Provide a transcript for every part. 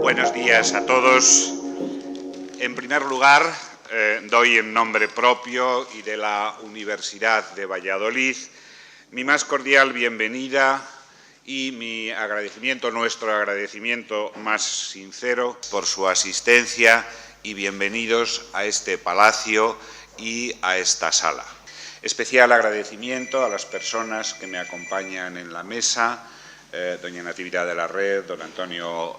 Buenos días a todos. En primer lugar, doy en nombre propio y de la Universidad de Valladolid mi más cordial bienvenida y mi agradecimiento, nuestro agradecimiento más sincero por su asistencia y bienvenidos a este palacio y a esta sala. Especial agradecimiento a las personas que me acompañan en la mesa, doña Natividad de la Red, don Antonio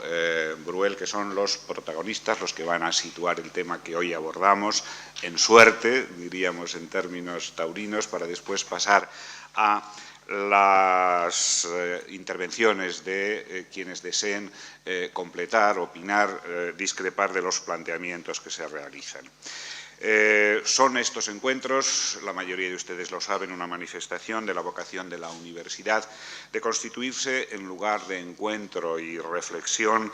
Bruel, que son los protagonistas, los que van a situar el tema que hoy abordamos, en suerte, diríamos en términos taurinos, para después pasar a las intervenciones de quienes deseen completar, opinar, discrepar de los planteamientos que se realizan. Son estos encuentros, la mayoría de ustedes lo saben, una manifestación de la vocación de la universidad de constituirse en lugar de encuentro y reflexión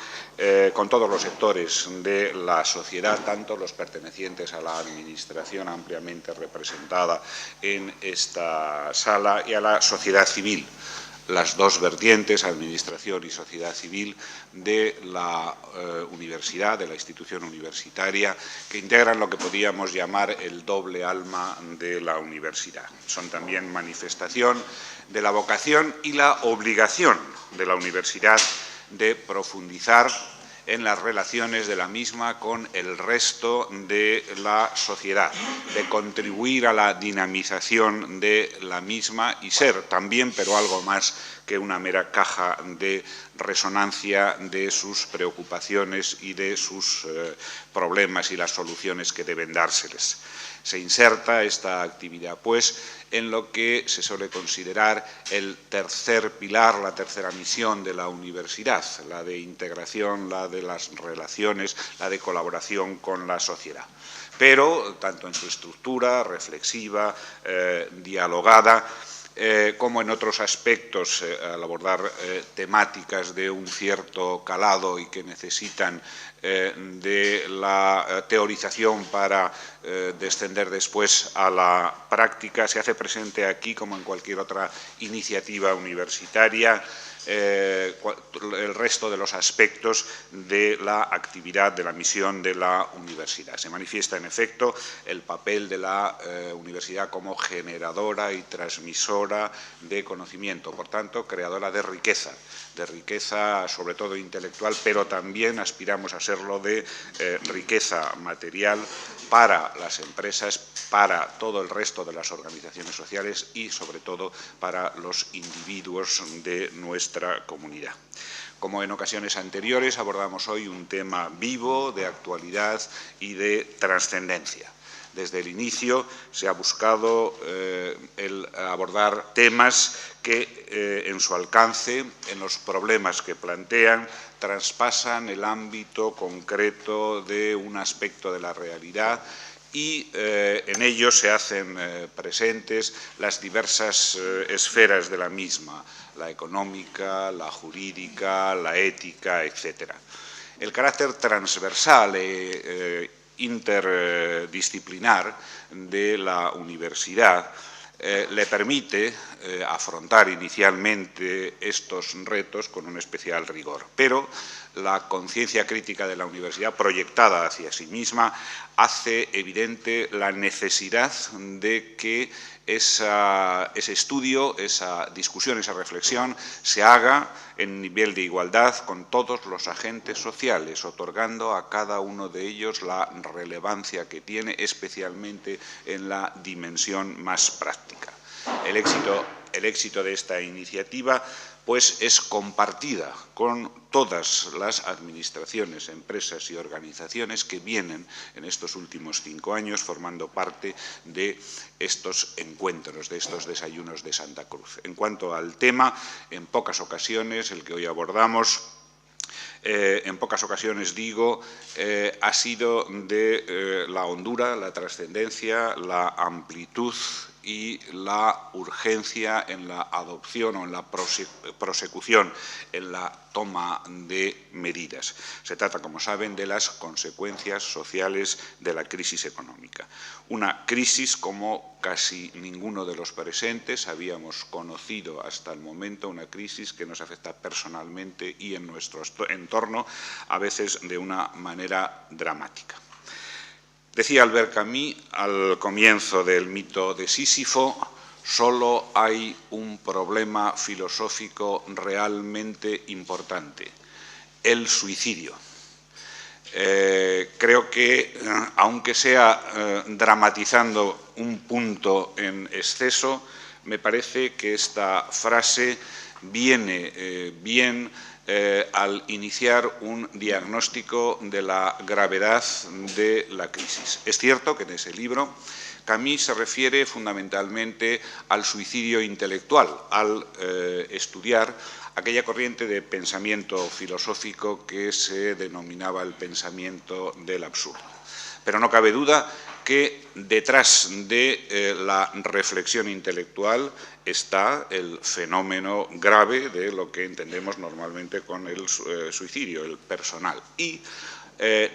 con todos los sectores de la sociedad, tanto los pertenecientes a la administración ampliamente representada en esta sala y a la sociedad civil, las dos vertientes, administración y sociedad civil, de la universidad, de la institución universitaria, que integran lo que podríamos llamar el doble alma de la universidad. Son también manifestación de la vocación y la obligación de la universidad de profundizar en las relaciones de la misma con el resto de la sociedad, de contribuir a la dinamización de la misma y ser también, pero algo más que una mera caja de resonancia de sus preocupaciones y de sus problemas y las soluciones que deben dárseles. Se inserta esta actividad, pues, en lo que se suele considerar el tercer pilar, la tercera misión de la universidad, la de integración, la de las relaciones, la de colaboración con la sociedad. Pero, tanto en su estructura reflexiva, dialogada, como en otros aspectos, al abordar temáticas de un cierto calado y que necesitan de la teorización para descender después a la práctica, se hace presente aquí, como en cualquier otra iniciativa universitaria, el resto de los aspectos de la actividad, de la misión de la universidad. Se manifiesta, en efecto, el papel de la universidad como generadora y transmisora de conocimiento, por tanto, creadora de riqueza sobre todo intelectual, pero también aspiramos a serlo de riqueza material para las empresas, para todo el resto de las organizaciones sociales y, sobre todo, para los individuos de nuestra comunidad. Como en ocasiones anteriores, abordamos hoy un tema vivo, de actualidad y de trascendencia. Desde el inicio se ha buscado el abordar temas que en su alcance, en los problemas que plantean, traspasan el ámbito concreto de un aspecto de la realidad y en ellos se hacen presentes las diversas esferas de la misma, la económica, la jurídica, la ética, etc. El carácter transversal interdisciplinar de la universidad le permite afrontar inicialmente estos retos con un especial rigor, pero la conciencia crítica de la universidad proyectada hacia sí misma hace evidente la necesidad de que ese estudio, esa discusión, esa reflexión se haga en nivel de igualdad con todos los agentes sociales, otorgando a cada uno de ellos la relevancia que tiene, especialmente en la dimensión más práctica. El éxito de esta iniciativa, pues, es compartida con todas las administraciones, empresas y organizaciones que vienen en estos últimos 5 años formando parte de estos encuentros, de estos desayunos de Santa Cruz. En cuanto al tema, en pocas ocasiones, el que hoy abordamos, en pocas ocasiones digo, ha sido de la hondura, la trascendencia, la amplitud y la urgencia en la adopción o en la prosecución, en la toma de medidas. Se trata, como saben, de las consecuencias sociales de la crisis económica. Una crisis como casi ninguno de los presentes habíamos conocido hasta el momento, una crisis que nos afecta personalmente y en nuestro entorno, a veces de una manera dramática. Decía Albert Camus al comienzo del mito de Sísifo: solo hay un problema filosófico realmente importante, el suicidio. Creo que, aunque sea dramatizando un punto en exceso, me parece que esta frase viene bien al iniciar un diagnóstico de la gravedad de la crisis. Es cierto que en ese libro Camus se refiere fundamentalmente al suicidio intelectual, al estudiar aquella corriente de pensamiento filosófico que se denominaba el pensamiento del absurdo. Pero no cabe duda que detrás de la reflexión intelectual está el fenómeno grave de lo que entendemos normalmente con el suicidio, el personal. Y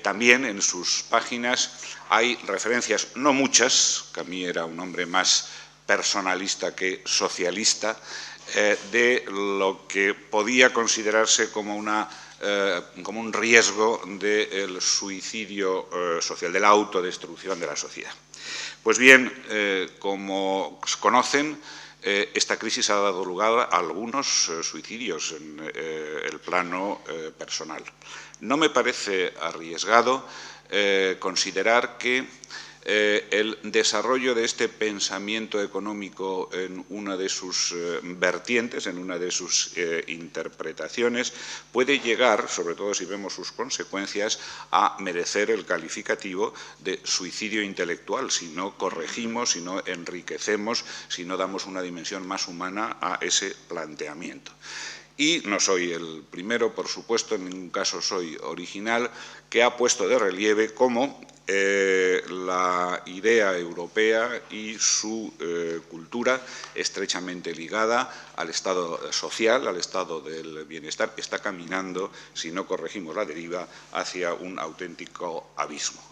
también en sus páginas hay referencias, no muchas, Camus era un hombre más personalista que socialista, de lo que podía considerarse como un riesgo del suicidio social, de la autodestrucción de la sociedad. Pues bien, como conocen, esta crisis ha dado lugar a algunos suicidios en el plano personal. No me parece arriesgado considerar que el desarrollo de este pensamiento económico en una de sus vertientes, en una de sus interpretaciones, puede llegar, sobre todo si vemos sus consecuencias, a merecer el calificativo de suicidio intelectual, si no corregimos, si no enriquecemos, si no damos una dimensión más humana a ese planteamiento. Y no soy el primero, por supuesto, en ningún caso soy original, que ha puesto de relieve cómo la idea europea y su cultura, estrechamente ligada al estado social, al estado del bienestar, está caminando, si no corregimos la deriva, hacia un auténtico abismo.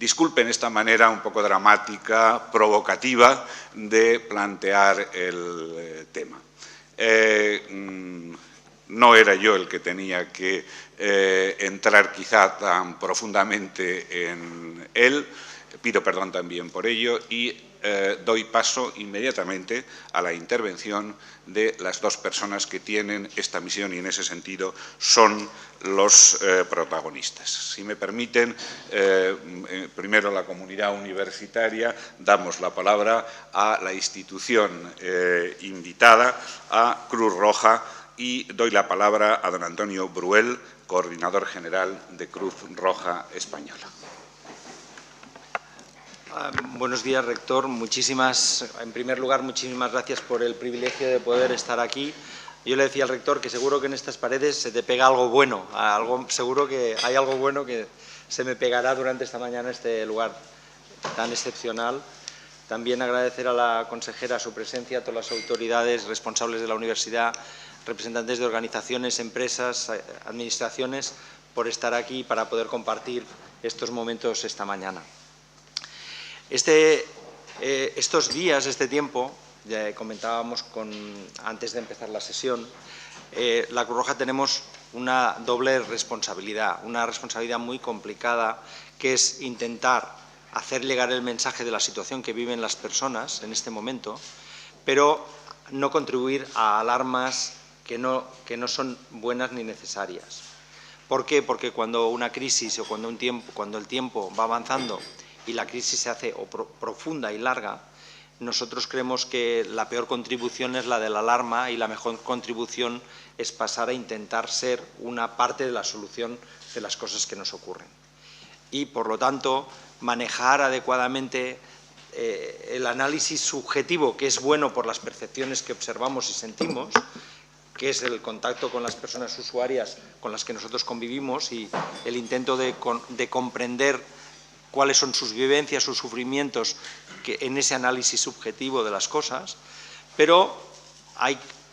Disculpen esta manera un poco dramática, provocativa, de plantear el tema. No era yo el que tenía que entrar quizá tan profundamente en él, pido perdón también por ello y doy paso inmediatamente a la intervención de las dos personas que tienen esta misión y en ese sentido son los protagonistas. Si me permiten, primero la comunidad universitaria, damos la palabra a la institución invitada, a Cruz Roja, y doy la palabra a don Antonio Bruel, coordinador general de Cruz Roja Española. Buenos días, rector. En primer lugar, muchísimas gracias por el privilegio de poder estar aquí. Yo le decía al rector que seguro que en estas paredes se te pega algo bueno, seguro que hay algo bueno que se me pegará durante esta mañana en este lugar tan excepcional. También agradecer a la consejera su presencia, a todas las autoridades responsables de la universidad, representantes de organizaciones, empresas, administraciones, por estar aquí para poder compartir estos momentos esta mañana. Estos días, este tiempo, ya comentábamos antes de empezar la sesión, la Cruz Roja tenemos una doble responsabilidad, una responsabilidad muy complicada, que es intentar hacer llegar el mensaje de la situación que viven las personas en este momento, pero no contribuir a alarmas que no son buenas ni necesarias. ¿Por qué? Porque cuando una crisis o cuando el tiempo va avanzando y la crisis se hace profunda y larga, nosotros creemos que la peor contribución es la de la alarma y la mejor contribución es pasar a intentar ser una parte de la solución de las cosas que nos ocurren. Y, por lo tanto, manejar adecuadamente el análisis subjetivo, que es bueno por las percepciones que observamos y sentimos, que es el contacto con las personas usuarias con las que nosotros convivimos y el intento de comprender cuáles son sus vivencias, sus sufrimientos en ese análisis subjetivo de las cosas, pero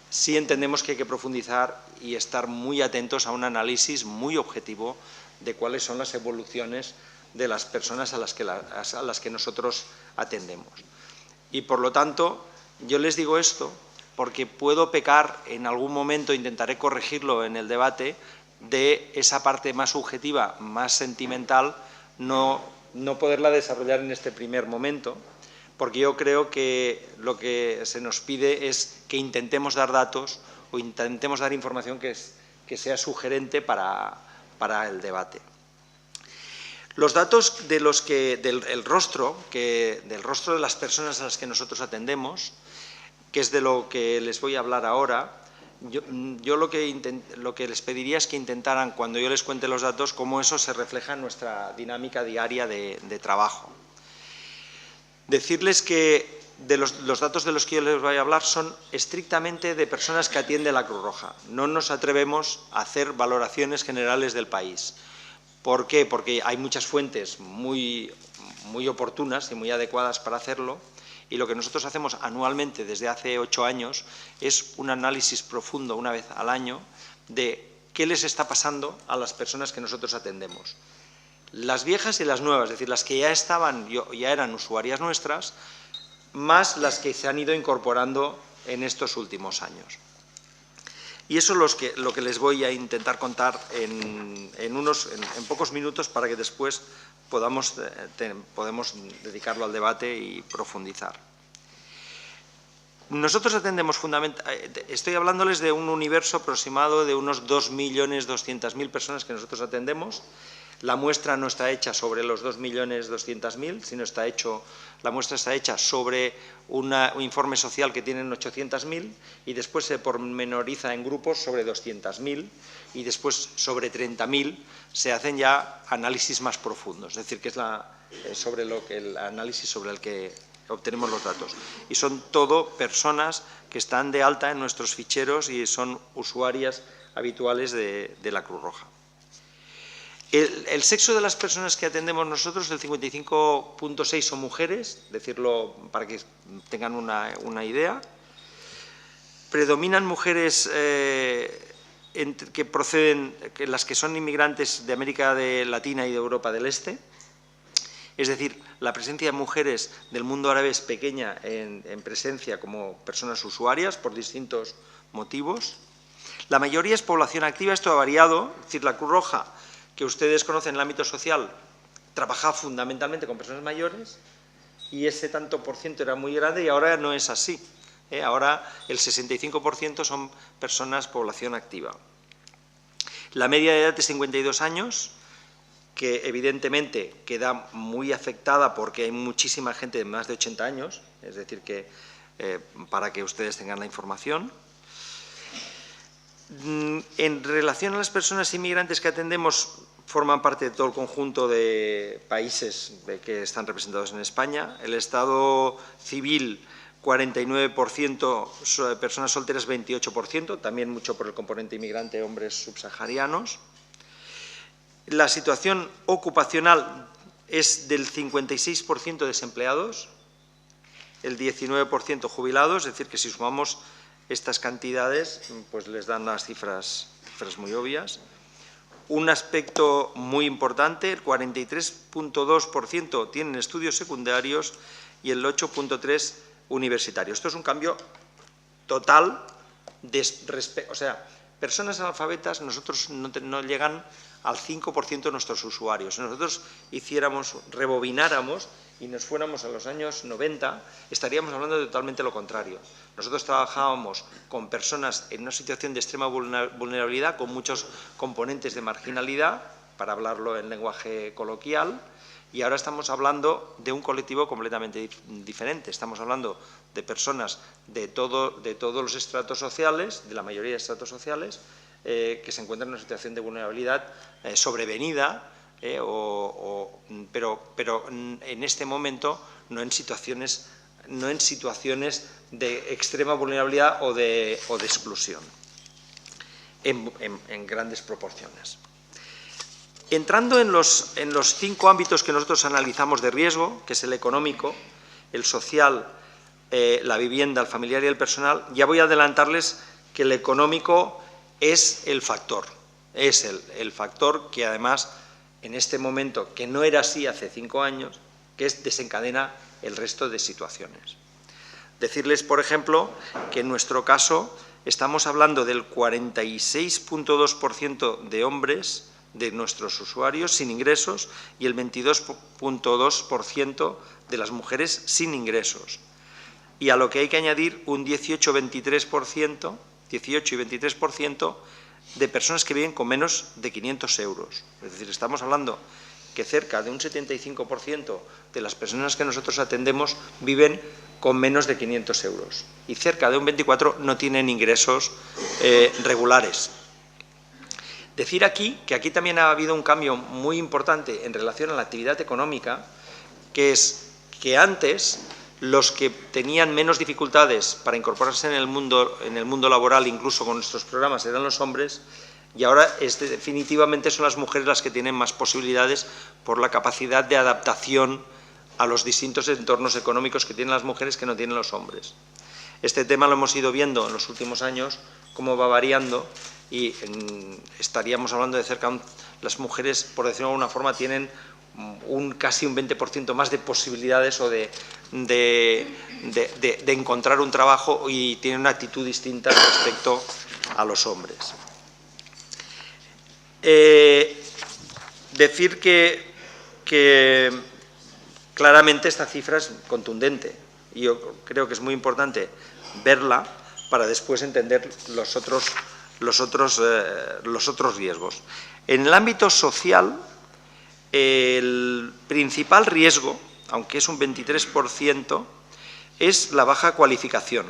sí entendemos que hay que profundizar y estar muy atentos a un análisis muy objetivo de cuáles son las evoluciones de las personas a las que nosotros atendemos. Y por lo tanto, yo les digo esto porque puedo pecar, en algún momento intentaré corregirlo en el debate, de esa parte más subjetiva, más sentimental, no poderla desarrollar en este primer momento, porque yo creo que lo que se nos pide es que intentemos dar datos o intentemos dar información que sea sugerente para el debate. Los datos del rostro de las personas a las que nosotros atendemos, que es de lo que les voy a hablar ahora, yo lo que les pediría es que intentaran, cuando yo les cuente los datos, cómo eso se refleja en nuestra dinámica diaria de trabajo. Decirles que los datos de los que yo les voy a hablar son estrictamente de personas que atiende la Cruz Roja. No nos atrevemos a hacer valoraciones generales del país. ¿Por qué? Porque hay muchas fuentes muy oportunas y muy adecuadas para hacerlo, y lo que nosotros hacemos anualmente desde hace 8 años es un análisis profundo, una vez al año, de qué les está pasando a las personas que nosotros atendemos. Las viejas y las nuevas, es decir, las que ya eran usuarias nuestras, más las que se han ido incorporando en estos últimos años. Y eso es lo que les voy a intentar contar en pocos minutos, para que después podamos dedicarlo al debate y profundizar. Nosotros atendemos fundamentalmente, estoy hablándoles de un universo aproximado de unos 2.200.000 personas que nosotros atendemos. La muestra no está hecha sobre los 2.200.000, sino la muestra está hecha sobre un informe social que tienen 800.000, y después se pormenoriza en grupos sobre 200.000, y después sobre 30.000 se hacen ya análisis más profundos, es decir, que es el análisis sobre el que obtenemos los datos. Y son todo personas que están de alta en nuestros ficheros y son usuarias habituales de la Cruz Roja. El sexo de las personas que atendemos nosotros, el 55,6 son mujeres, decirlo para que tengan una idea. Predominan mujeres las que son inmigrantes de América Latina y de Europa del Este. Es decir, la presencia de mujeres del mundo árabe es pequeña en presencia como personas usuarias por distintos motivos. La mayoría es población activa, esto ha variado, es decir, la Cruz Roja, que ustedes conocen en el ámbito social, trabajaba fundamentalmente con personas mayores, y ese tanto por ciento era muy grande, y ahora no es así. Ahora el 65% son personas población activa. La media de edad es 52 años, que evidentemente queda muy afectada porque hay muchísima gente de más de 80 años, es decir, que para que ustedes tengan la información. En relación a las personas inmigrantes que atendemos, forman parte de todo el conjunto de países que están representados en España. El estado civil, 49%, personas solteras 28%, también mucho por el componente inmigrante, hombres subsaharianos. La situación ocupacional es del 56% desempleados, el 19% jubilados, es decir, que si sumamos estas cantidades, pues les dan las cifras muy obvias. Un aspecto muy importante, el 43,2% tienen estudios secundarios y el 8,3% universitarios. Esto es un cambio total, o sea, personas analfabetas nosotros no llegan al 5% de nuestros usuarios. Si nosotros rebobináramos y nos fuéramos a los años 90, estaríamos hablando de totalmente lo contrario. Nosotros trabajábamos con personas en una situación de extrema vulnerabilidad, con muchos componentes de marginalidad, para hablarlo en lenguaje coloquial, y ahora estamos hablando de un colectivo completamente diferente. Estamos hablando de personas de todos los estratos sociales, de la mayoría de estratos sociales, que se encuentran en una situación de vulnerabilidad sobrevenida, pero en este momento no en situaciones de extrema vulnerabilidad o de exclusión, en grandes proporciones. Entrando en los 5 ámbitos que nosotros analizamos de riesgo, que es el económico, el social, la vivienda, el familiar y el personal, ya voy a adelantarles que el económico es el factor. Es el factor que además en este momento, que no era así hace 5 años, que desencadena el resto de situaciones. Decirles, por ejemplo, que en nuestro caso estamos hablando del 46,2% de hombres de nuestros usuarios sin ingresos y el 22,2% de las mujeres sin ingresos. Y a lo que hay que añadir un 18 y 23% de personas que viven con menos de 500 euros. Es decir, estamos hablando que cerca de un 75% de las personas que nosotros atendemos viven con menos de 500 euros y cerca de un 24% no tienen ingresos regulares. Decir aquí que aquí también ha habido un cambio muy importante en relación a la actividad económica, que es que antes los que tenían menos dificultades para incorporarse en el mundo laboral, incluso con nuestros programas, eran los hombres, y ahora definitivamente son las mujeres las que tienen más posibilidades por la capacidad de adaptación a los distintos entornos económicos que tienen las mujeres que no tienen los hombres. Este tema lo hemos ido viendo en los últimos años, cómo va variando, y estaríamos hablando de cerca, las mujeres, por decirlo de alguna forma, tienen casi un 20% más de posibilidades o de encontrar un trabajo y tienen una actitud distinta respecto a los hombres. Decir que claramente esta cifra es contundente y yo creo que es muy importante verla para después entender los otros riesgos. En el ámbito social, el principal riesgo, aunque es un 23%, es la baja cualificación.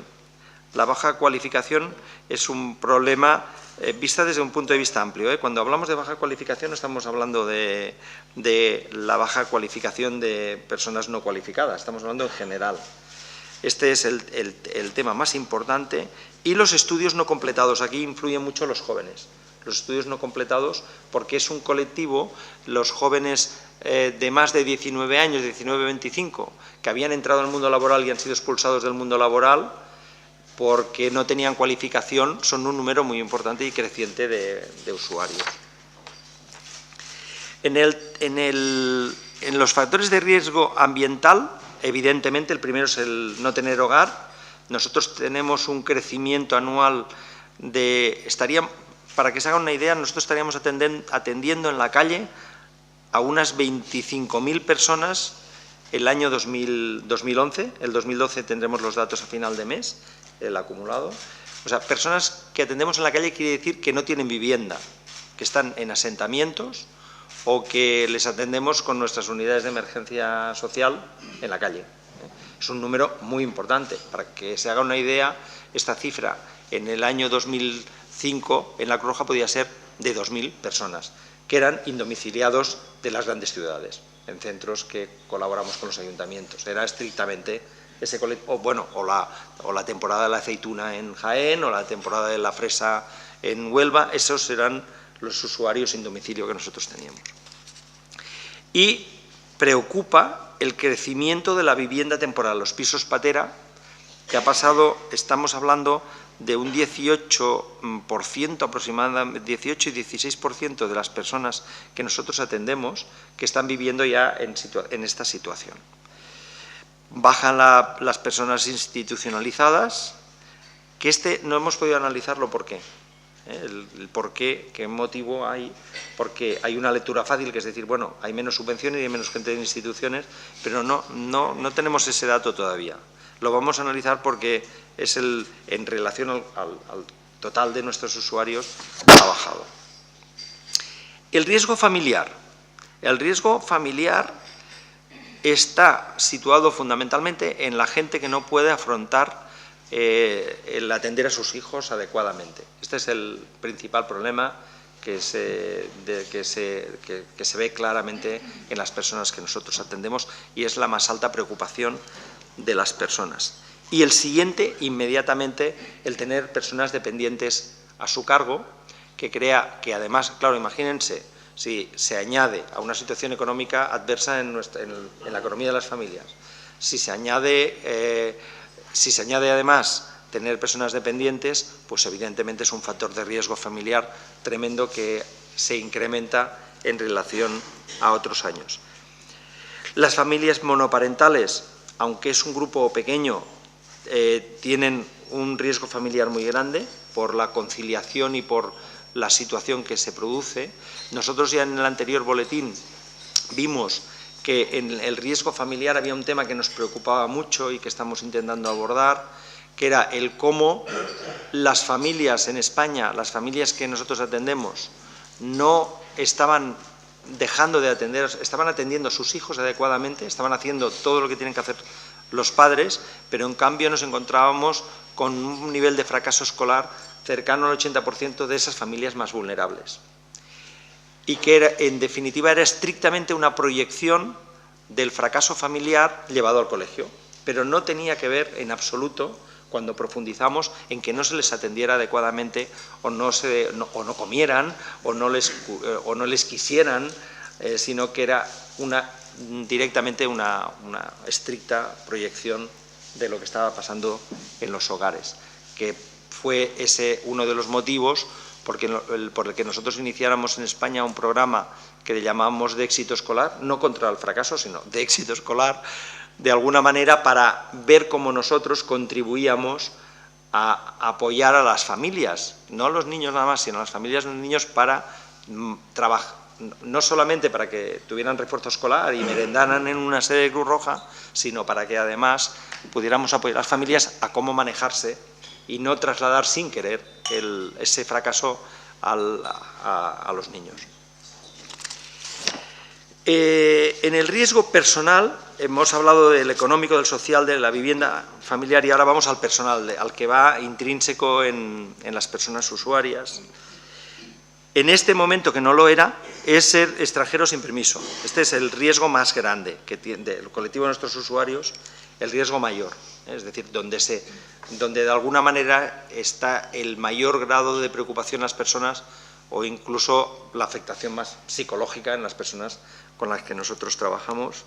La baja cualificación es un problema vista desde un punto de vista amplio. Cuando hablamos de baja cualificación no estamos hablando de la baja cualificación de personas no cualificadas, estamos hablando en general. Este es el tema más importante. Y los estudios no completados. Aquí influyen mucho los jóvenes. Los estudios no completados, porque es un colectivo, los jóvenes de más de 19 años, 19-25, que habían entrado al mundo laboral y han sido expulsados del mundo laboral porque no tenían cualificación, son un número muy importante y creciente de usuarios. En los factores de riesgo ambiental, evidentemente, el primero es el no tener hogar. Nosotros tenemos un crecimiento anual para que se hagan una idea, nosotros estaríamos atendiendo en la calle a unas 25.000 personas el año 2011. El 2012 tendremos los datos a final de mes, el acumulado. O sea, personas que atendemos en la calle quiere decir que no tienen vivienda, que están en asentamientos o que les atendemos con nuestras unidades de emergencia social en la calle. Es un número muy importante. Para que se haga una idea, esta cifra en el año 2005 en la Cruz Roja podía ser de 2.000 personas, que eran indomiciliados de las grandes ciudades, en centros que colaboramos con los ayuntamientos. Era estrictamente ese colectivo, o la temporada de la aceituna en Jaén, o la temporada de la fresa en Huelva. Esos eran los usuarios sin domicilio que nosotros teníamos. Y preocupa el crecimiento de la vivienda temporal, los pisos patera, que ha pasado, estamos hablando de un 18% aproximadamente, 18 y 16% de las personas que nosotros atendemos que están viviendo ya en esta situación. Bajan las personas institucionalizadas, que no hemos podido analizarlo por qué. El por qué, qué motivo hay, porque hay una lectura fácil, que es decir, bueno, hay menos subvenciones y hay menos gente en instituciones, pero no tenemos ese dato todavía. Lo vamos a analizar porque es en relación al total de nuestros usuarios ha bajado. El riesgo familiar. El riesgo familiar está situado fundamentalmente en la gente que no puede afrontar el atender a sus hijos adecuadamente. Este es el principal problema que se ve claramente en las personas que nosotros atendemos y es la más alta preocupación de las personas. Y el siguiente, inmediatamente, el tener personas dependientes a su cargo, que crea que además, claro, imagínense, si se añade a una situación económica adversa en la economía de las familias, si se añade además tener personas dependientes, pues evidentemente es un factor de riesgo familiar tremendo que se incrementa en relación a otros años. Las familias monoparentales, aunque es un grupo pequeño, tienen un riesgo familiar muy grande por la conciliación y por la situación que se produce. Nosotros ya en el anterior boletín vimos que en el riesgo familiar había un tema que nos preocupaba mucho y que estamos intentando abordar, que era el cómo las familias en España, las familias que nosotros atendemos, no estaban dejando de atender, estaban atendiendo a sus hijos adecuadamente, estaban haciendo todo lo que tienen que hacer los padres, pero en cambio nos encontrábamos con un nivel de fracaso escolar cercano al 80% de esas familias más vulnerables. Y que en definitiva era estrictamente una proyección del fracaso familiar llevado al colegio, pero no tenía que ver en absoluto, cuando profundizamos, en que no se les atendiera adecuadamente o no comieran o no les quisieran, sino que era directamente una estricta proyección de lo que estaba pasando en los hogares, que fue ese uno de los motivos por el que nosotros iniciáramos en España un programa que le llamamos de éxito escolar, no contra el fracaso, sino de éxito escolar, de alguna manera para ver cómo nosotros contribuíamos a apoyar a las familias, no a los niños nada más, sino a las familias y los niños para trabajar, no solamente para que tuvieran refuerzo escolar y merendaran en una sede de Cruz Roja, sino para que además pudiéramos apoyar a las familias a cómo manejarse y no trasladar sin querer ese fracaso a los niños. En el riesgo personal, hemos hablado del económico, del social, de la vivienda familiar y ahora vamos al personal, al que va intrínseco en las personas usuarias. En este momento, que no lo era, es ser extranjero sin permiso. Este es el riesgo más grande que tiene el colectivo de nuestros usuarios, el riesgo mayor, es decir, donde de alguna manera está el mayor grado de preocupación en las personas o incluso la afectación más psicológica en las personas con las que nosotros trabajamos.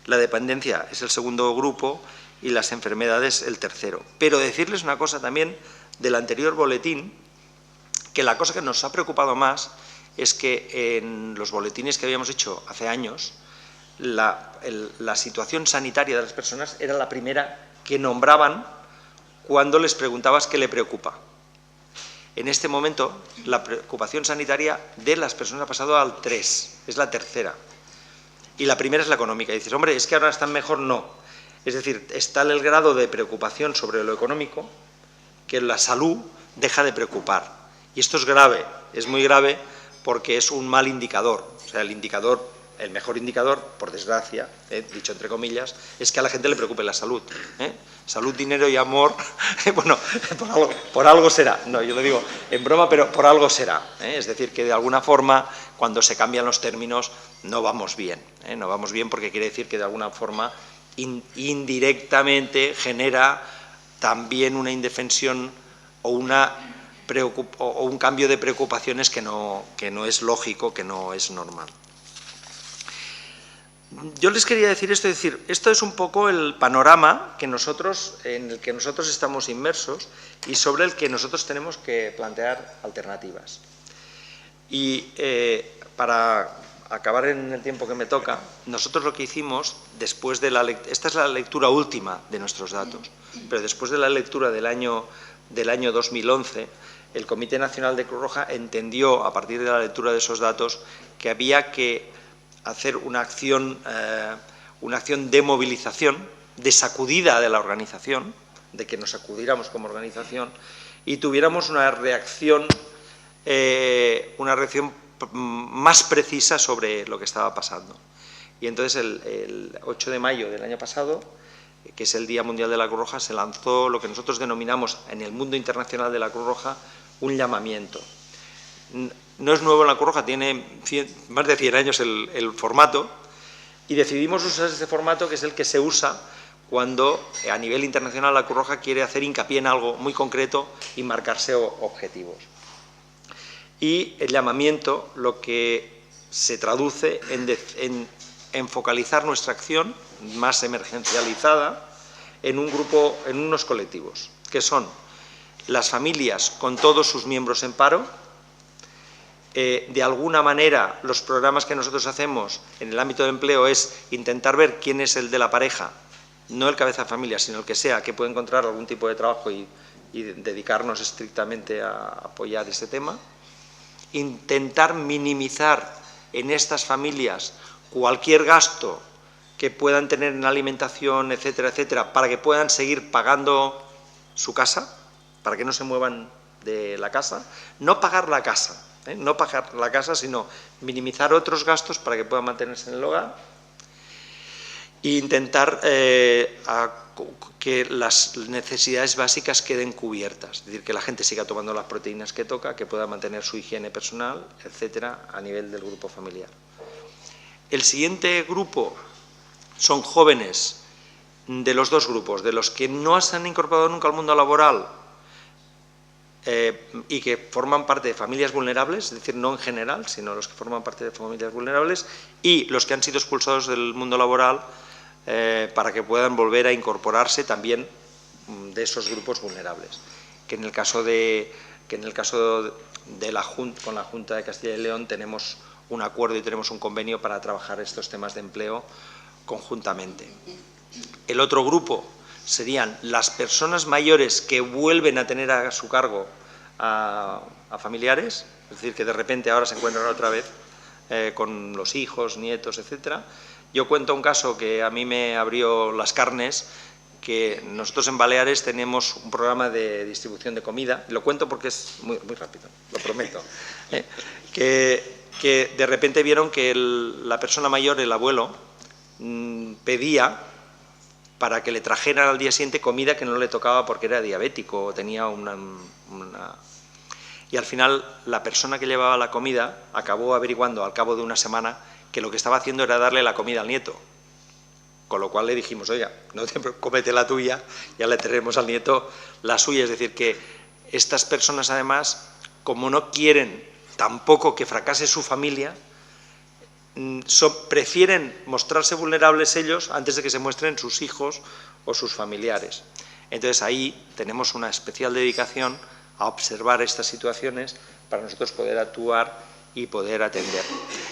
La dependencia es el segundo grupo y las enfermedades el tercero. Pero decirles una cosa también del anterior boletín, que la cosa que nos ha preocupado más es que en los boletines que habíamos hecho hace años, la situación sanitaria de las personas era la primera que nombraban cuando les preguntabas qué le preocupa. En este momento, la preocupación sanitaria de las personas ha pasado al 3, es la tercera. Y la primera es la económica. Y dices, hombre, ¿es que ahora están mejor? No. Es decir, está el grado de preocupación sobre lo económico que la salud deja de preocupar. Y esto es grave, es muy grave porque es un mal indicador. O sea, el mejor indicador, por desgracia, dicho entre comillas, es que a la gente le preocupe la salud. Salud, dinero y amor, bueno, por algo será. No, yo lo digo en broma, pero por algo será. Es decir, que de alguna forma, cuando se cambian los términos, no vamos bien. No vamos bien porque quiere decir que de alguna forma indirectamente genera también una indefensión o un cambio de preocupaciones que no es lógico, que no es normal. Yo les quería decir esto, esto es un poco el panorama en el que nosotros estamos inmersos y sobre el que nosotros tenemos que plantear alternativas. Y para acabar en el tiempo que me toca, nosotros lo que hicimos, después de esta es la lectura última de nuestros datos, pero después de la lectura del año 2011, el Comité Nacional de Cruz Roja entendió, a partir de la lectura de esos datos, que había que hacer una acción de movilización, de sacudida de la organización, de que nos sacudiéramos como organización y tuviéramos una reacción más precisa sobre lo que estaba pasando. Y entonces el 8 de mayo del año pasado, que es el Día Mundial de la Cruz Roja, se lanzó lo que nosotros denominamos en el mundo internacional de la Cruz Roja un llamamiento. No es nuevo en la Cruz Roja, tiene más de 100 años el formato y decidimos usar ese formato que es el que se usa cuando a nivel internacional la Cruz Roja quiere hacer hincapié en algo muy concreto y marcarse objetivos. Y el llamamiento lo que se traduce en focalizar nuestra acción más emergencializada en unos colectivos, que son las familias con todos sus miembros en paro. De alguna manera, los programas que nosotros hacemos en el ámbito de empleo es intentar ver quién es el de la pareja, no el cabeza de familia, sino el que sea, que puede encontrar algún tipo de trabajo y dedicarnos estrictamente a apoyar ese tema. Intentar minimizar en estas familias cualquier gasto que puedan tener en alimentación, etcétera, etcétera, para que puedan seguir pagando su casa, para que no se muevan de la casa. No pagar la casa, no pagar la casa, sino minimizar otros gastos para que puedan mantenerse en el hogar. E intentar que las necesidades básicas queden cubiertas, es decir, que la gente siga tomando las proteínas que toca, que pueda mantener su higiene personal, etcétera, a nivel del grupo familiar. El siguiente grupo son jóvenes de los dos grupos, de los que no se han incorporado nunca al mundo laboral y que forman parte de familias vulnerables, es decir, no en general, sino los que forman parte de familias vulnerables, y los que han sido expulsados del mundo laboral para que puedan volver a incorporarse también de esos grupos vulnerables. Que en el caso con la Junta de Castilla y León tenemos un acuerdo y tenemos un convenio para trabajar estos temas de empleo conjuntamente. El otro grupo serían las personas mayores que vuelven a tener a su cargo a familiares, es decir, que de repente ahora se encuentran otra vez con los hijos, nietos, etcétera. Yo cuento un caso que a mí me abrió las carnes, que nosotros en Baleares tenemos un programa de distribución de comida, y lo cuento porque es muy rápido, lo prometo, que de repente vieron que la persona mayor, el abuelo, pedía para que le trajeran al día siguiente comida que no le tocaba porque era diabético o tenía Y al final la persona que llevaba la comida acabó averiguando al cabo de una semana que lo que estaba haciendo era darle la comida al nieto. Con lo cual le dijimos, oiga, no te cómete la tuya, ya le traeremos al nieto la suya. Es decir, que estas personas además, como no quieren tampoco que fracase su familia, prefieren mostrarse vulnerables ellos antes de que se muestren sus hijos o sus familiares. Entonces ahí tenemos una especial dedicación a observar estas situaciones para nosotros poder actuar y poder atender.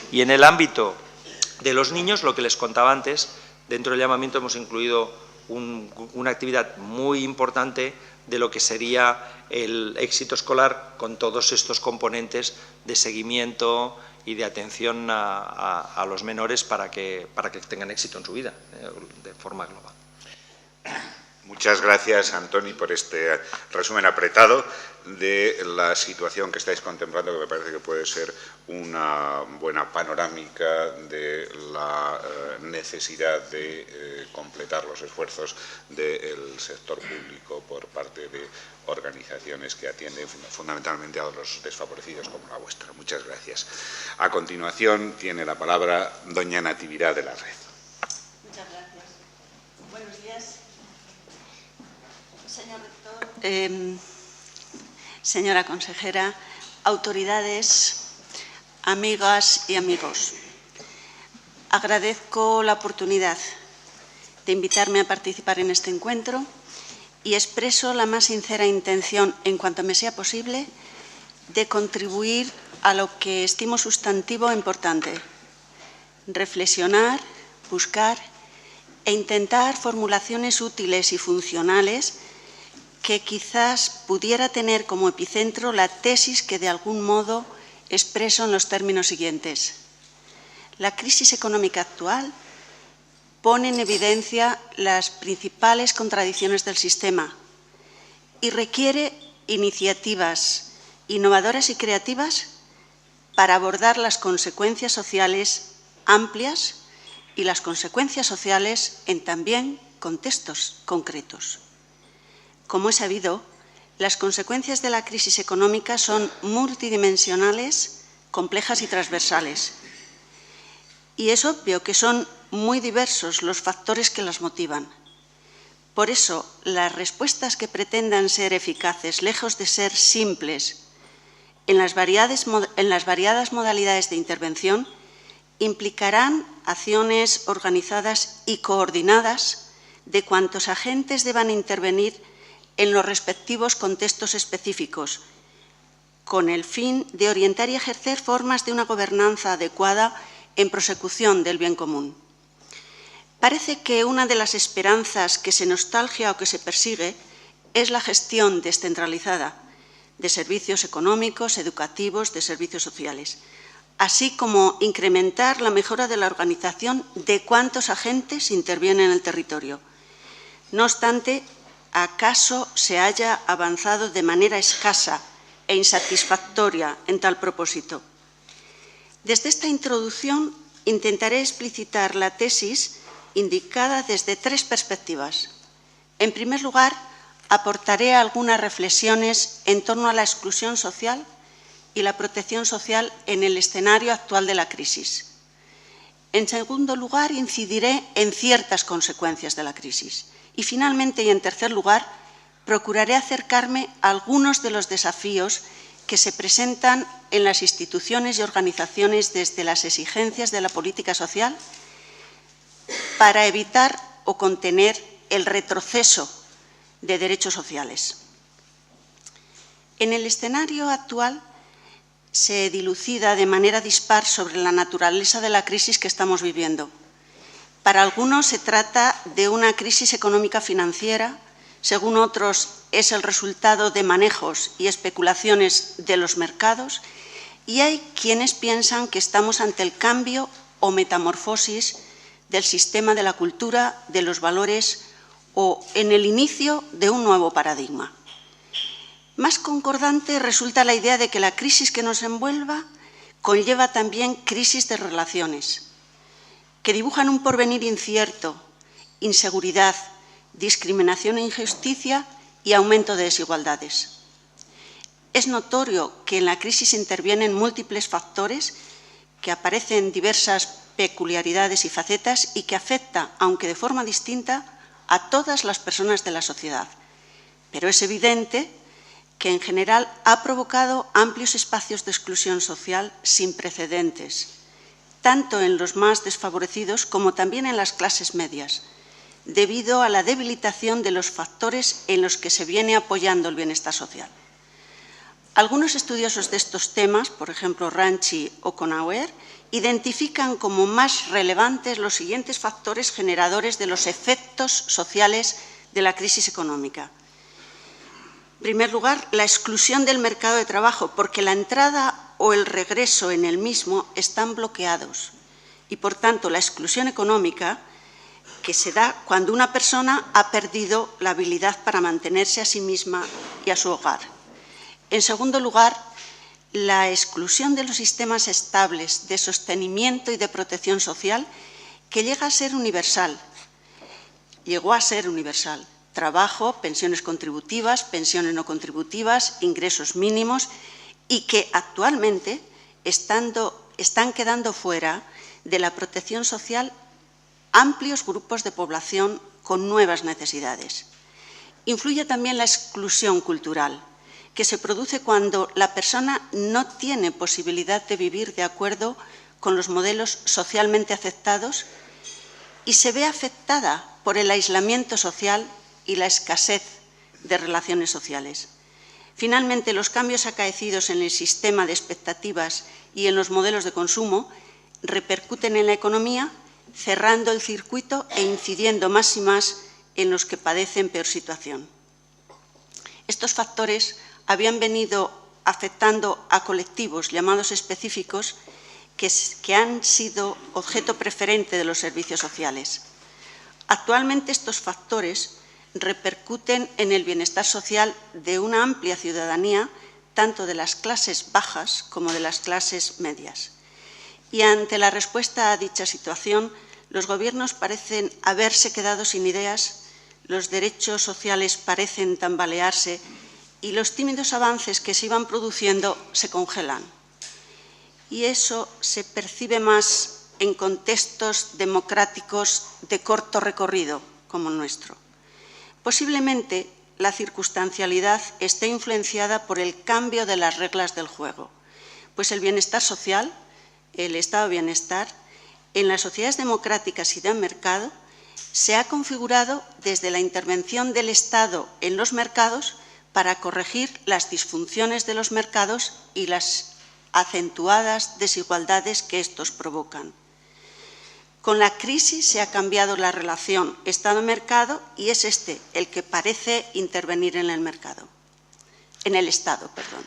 Y en el ámbito de los niños, lo que les contaba antes, dentro del llamamiento hemos incluido una actividad muy importante de lo que sería el éxito escolar con todos estos componentes de seguimiento y de atención a los menores para que tengan éxito en su vida, de forma global. Muchas gracias, Antoni, por este resumen apretado de la situación que estáis contemplando, que me parece que puede ser una buena panorámica de la necesidad de completar los esfuerzos del sector público por parte de organizaciones que atienden fundamentalmente a los desfavorecidos como la vuestra. Muchas gracias. A continuación tiene la palabra doña Natividad de la Red. Muchas gracias. Buenos días. Señor rector, señora consejera, autoridades, amigas y amigos. Agradezco la oportunidad de invitarme a participar en este encuentro y expreso la más sincera intención, en cuanto me sea posible, de contribuir a lo que estimo sustantivo e importante: reflexionar, buscar e intentar formulaciones útiles y funcionales que quizás pudiera tener como epicentro la tesis que de algún modo expreso en los términos siguientes. La crisis económica actual pone en evidencia las principales contradicciones del sistema y requiere iniciativas innovadoras y creativas para abordar las consecuencias sociales amplias y las consecuencias sociales en también contextos concretos. Como es sabido, las consecuencias de la crisis económica son multidimensionales, complejas y transversales. Y es obvio que son muy diversos los factores que las motivan. Por eso, las respuestas que pretendan ser eficaces, lejos de ser simples, en las variadas modalidades de intervención, implicarán acciones organizadas y coordinadas de cuantos agentes deban intervenir en los respectivos contextos específicos, con el fin de orientar y ejercer formas de una gobernanza adecuada en prosecución del bien común. Parece que una de las esperanzas que se nostalgia o que se persigue es la gestión descentralizada de servicios económicos, educativos, de servicios sociales, así como incrementar la mejora de la organización de cuántos agentes intervienen en el territorio. No obstante, ¿acaso se haya avanzado de manera escasa e insatisfactoria en tal propósito? Desde esta introducción intentaré explicitar la tesis indicada desde tres perspectivas. En primer lugar, aportaré algunas reflexiones en torno a la exclusión social y la protección social en el escenario actual de la crisis. En segundo lugar, incidiré en ciertas consecuencias de la crisis. Y finalmente, y en tercer lugar, procuraré acercarme a algunos de los desafíos que se presentan en las instituciones y organizaciones desde las exigencias de la política social para evitar o contener el retroceso de derechos sociales. En el escenario actual se dilucida de manera dispar sobre la naturaleza de la crisis que estamos viviendo. Para algunos se trata de una crisis económica financiera, según otros es el resultado de manejos y especulaciones de los mercados, y hay quienes piensan que estamos ante el cambio o metamorfosis del sistema de la cultura, de los valores o en el inicio de un nuevo paradigma. Más concordante resulta la idea de que la crisis que nos envuelva conlleva también crisis de relaciones, que dibujan un porvenir incierto, inseguridad, discriminación e injusticia y aumento de desigualdades. Es notorio que en la crisis intervienen múltiples factores que aparecen diversas peculiaridades y facetas y que afecta, aunque de forma distinta, a todas las personas de la sociedad. Pero es evidente que en general ha provocado amplios espacios de exclusión social sin precedentes, tanto en los más desfavorecidos como también en las clases medias, debido a la debilitación de los factores en los que se viene apoyando el bienestar social. Algunos estudiosos de estos temas, por ejemplo Ranchi o Conauer, identifican como más relevantes los siguientes factores generadores de los efectos sociales de la crisis económica. En primer lugar, la exclusión del mercado de trabajo, porque la entrada o el regreso en el mismo están bloqueados y, por tanto, la exclusión económica que se da cuando una persona ha perdido la habilidad para mantenerse a sí misma y a su hogar. En segundo lugar, la exclusión de los sistemas estables de sostenimiento y de protección social que llegó a ser universal. Trabajo, pensiones contributivas, pensiones no contributivas, ingresos mínimos y que actualmente están quedando fuera de la protección social amplios grupos de población con nuevas necesidades. Influye también la exclusión cultural, que se produce cuando la persona no tiene posibilidad de vivir de acuerdo con los modelos socialmente aceptados y se ve afectada por el aislamiento social y la escasez de relaciones sociales. Finalmente, los cambios acaecidos en el sistema de expectativas y en los modelos de consumo repercuten en la economía, cerrando el circuito e incidiendo más y más en los que padecen peor situación. Estos factores habían venido afectando a colectivos llamados específicos que han sido objeto preferente de los servicios sociales. Actualmente estos factores repercuten en el bienestar social de una amplia ciudadanía, tanto de las clases bajas como de las clases medias. Y ante la respuesta a dicha situación, los gobiernos parecen haberse quedado sin ideas, los derechos sociales parecen tambalearse y los tímidos avances que se iban produciendo se congelan. Y eso se percibe más en contextos democráticos de corto recorrido como el nuestro. Posiblemente la circunstancialidad esté influenciada por el cambio de las reglas del juego, pues el bienestar social, el estado de bienestar, en las sociedades democráticas y de mercado se ha configurado desde la intervención del Estado en los mercados para corregir las disfunciones de los mercados y las acentuadas desigualdades que estos provocan. Con la crisis se ha cambiado la relación Estado-mercado y es este el que parece intervenir en el mercado, en el Estado, perdón.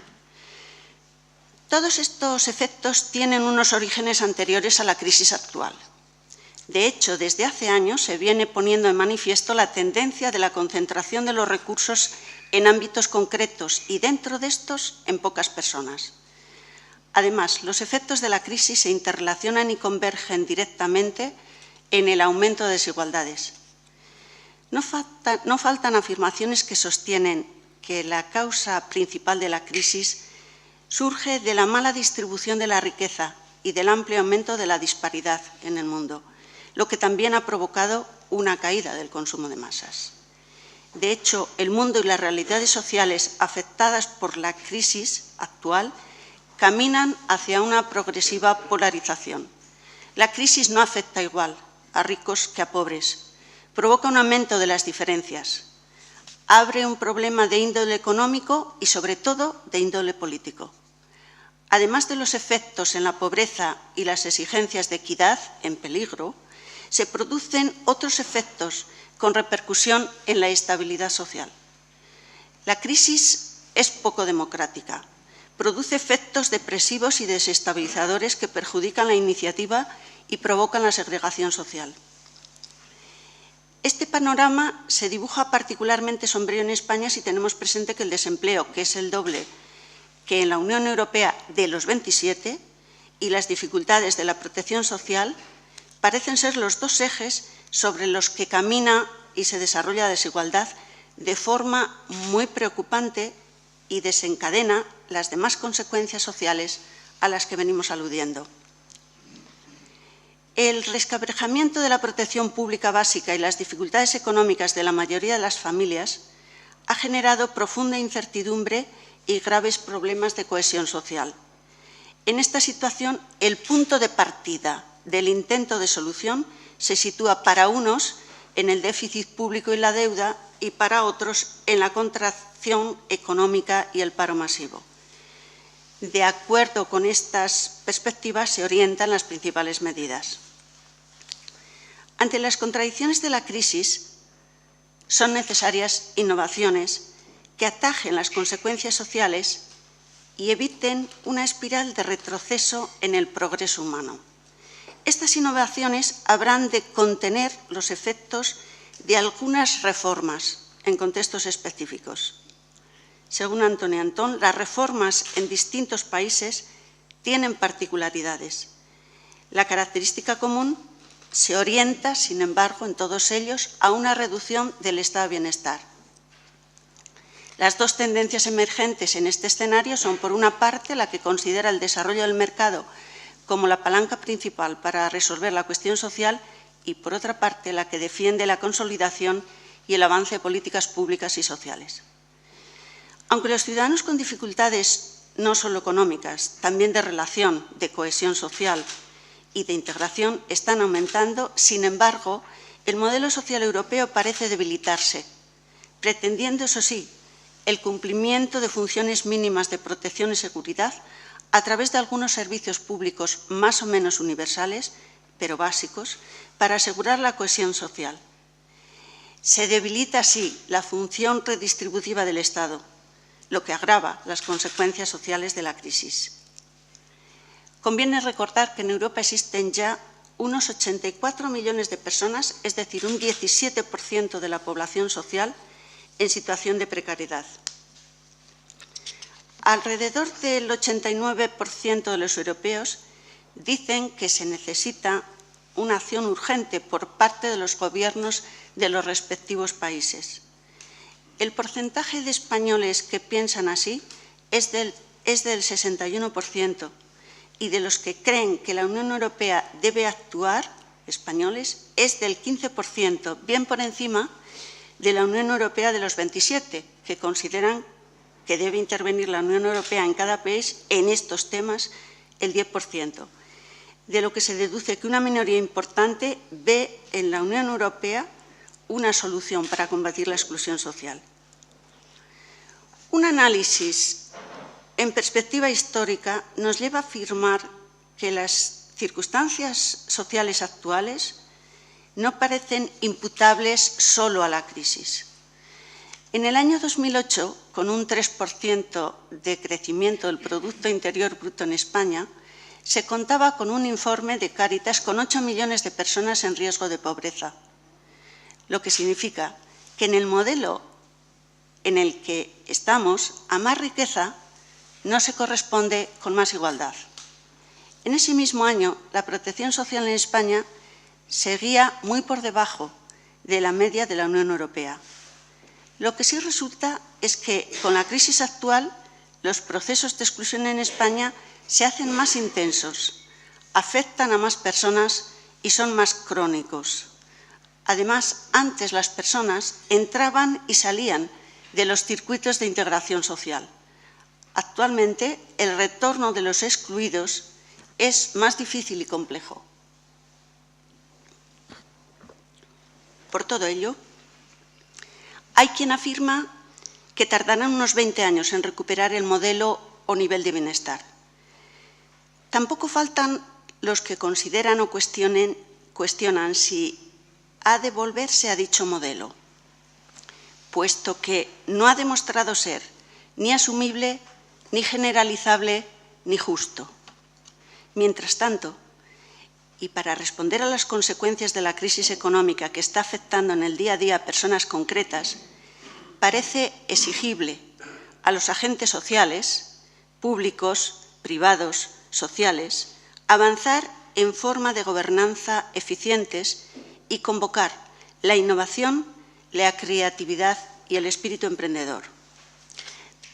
Todos estos efectos tienen unos orígenes anteriores a la crisis actual. De hecho, desde hace años se viene poniendo en manifiesto la tendencia de la concentración de los recursos en ámbitos concretos y dentro de estos en pocas personas. Además, los efectos de la crisis se interrelacionan y convergen directamente en el aumento de desigualdades. No faltan afirmaciones que sostienen que la causa principal de la crisis surge de la mala distribución de la riqueza y del amplio aumento de la disparidad en el mundo, lo que también ha provocado una caída del consumo de masas. De hecho, el mundo y las realidades sociales afectadas por la crisis actual caminan hacia una progresiva polarización. La crisis no afecta igual a ricos que a pobres, provoca un aumento de las diferencias, abre un problema de índole económico y, sobre todo, de índole político. Además de los efectos en la pobreza y las exigencias de equidad en peligro, se producen otros efectos con repercusión en la estabilidad social. La crisis es poco democrática, produce efectos depresivos y desestabilizadores que perjudican la iniciativa y provocan la segregación social. Este panorama se dibuja particularmente sombrío en España si tenemos presente que el desempleo, que es el doble que en la Unión Europea de los 27, y las dificultades de la protección social parecen ser los dos ejes sobre los que camina y se desarrolla la desigualdad de forma muy preocupante y desencadena las demás consecuencias sociales a las que venimos aludiendo. El resquebrajamiento de la protección pública básica y las dificultades económicas de la mayoría de las familias ha generado profunda incertidumbre y graves problemas de cohesión social. En esta situación, el punto de partida del intento de solución se sitúa para unos en el déficit público y la deuda y para otros en la contracción económica y el paro masivo. De acuerdo con estas perspectivas se orientan las principales medidas. Ante las contradicciones de la crisis, son necesarias innovaciones que atajen las consecuencias sociales y eviten una espiral de retroceso en el progreso humano. Estas innovaciones habrán de contener los efectos de algunas reformas en contextos específicos. Según Antonio Antón, las reformas en distintos países tienen particularidades. La característica común se orienta, sin embargo, en todos ellos a una reducción del estado de bienestar. Las dos tendencias emergentes en este escenario son, por una parte, la que considera el desarrollo del mercado como la palanca principal para resolver la cuestión social y, por otra parte, la que defiende la consolidación y el avance de políticas públicas y sociales. Aunque los ciudadanos con dificultades no solo económicas, también de relación, de cohesión social y de integración están aumentando, sin embargo, el modelo social europeo parece debilitarse, pretendiendo, eso sí, el cumplimiento de funciones mínimas de protección y seguridad a través de algunos servicios públicos más o menos universales, pero básicos, para asegurar la cohesión social. Se debilita así la función redistributiva del Estado, lo que agrava las consecuencias sociales de la crisis. Conviene recordar que en Europa existen ya unos 84 millones de personas, es decir, un 17% de la población social, en situación de precariedad. Alrededor del 89% de los europeos dicen que se necesita una acción urgente por parte de los gobiernos de los respectivos países. El porcentaje de españoles que piensan así es del 61%, y de los que creen que la Unión Europea debe actuar, españoles, es del 15%, bien por encima de la Unión Europea de los 27, que consideran que debe intervenir la Unión Europea en cada país en estos temas el 10%. de lo que se deduce que una minoría importante ve en la Unión Europea una solución para combatir la exclusión social. Un análisis en perspectiva histórica nos lleva a afirmar que las circunstancias sociales actuales no parecen imputables solo a la crisis. En el año 2008, con un 3% de crecimiento del Producto Interior Bruto en España, se contaba con un informe de Cáritas con 8 millones de personas en riesgo de pobreza, lo que significa que en el modelo en el que estamos, a más riqueza no se corresponde con más igualdad. En ese mismo año, la protección social en España seguía muy por debajo de la media de la Unión Europea. Lo que sí resulta es que, con la crisis actual, los procesos de exclusión en España se hacen más intensos, afectan a más personas y son más crónicos. Además, antes las personas entraban y salían de los circuitos de integración social. Actualmente, el retorno de los excluidos es más difícil y complejo. Por todo ello, hay quien afirma que tardarán unos 20 años en recuperar el modelo o nivel de bienestar. Tampoco faltan los que consideran o cuestionan si ha de volverse a dicho modelo, puesto que no ha demostrado ser ni asumible, ni generalizable, ni justo. Mientras tanto, y para responder a las consecuencias de la crisis económica que está afectando en el día a día a personas concretas, parece exigible a los agentes sociales, públicos, privados, sociales, avanzar en forma de gobernanza eficientes y convocar la innovación, la creatividad y el espíritu emprendedor.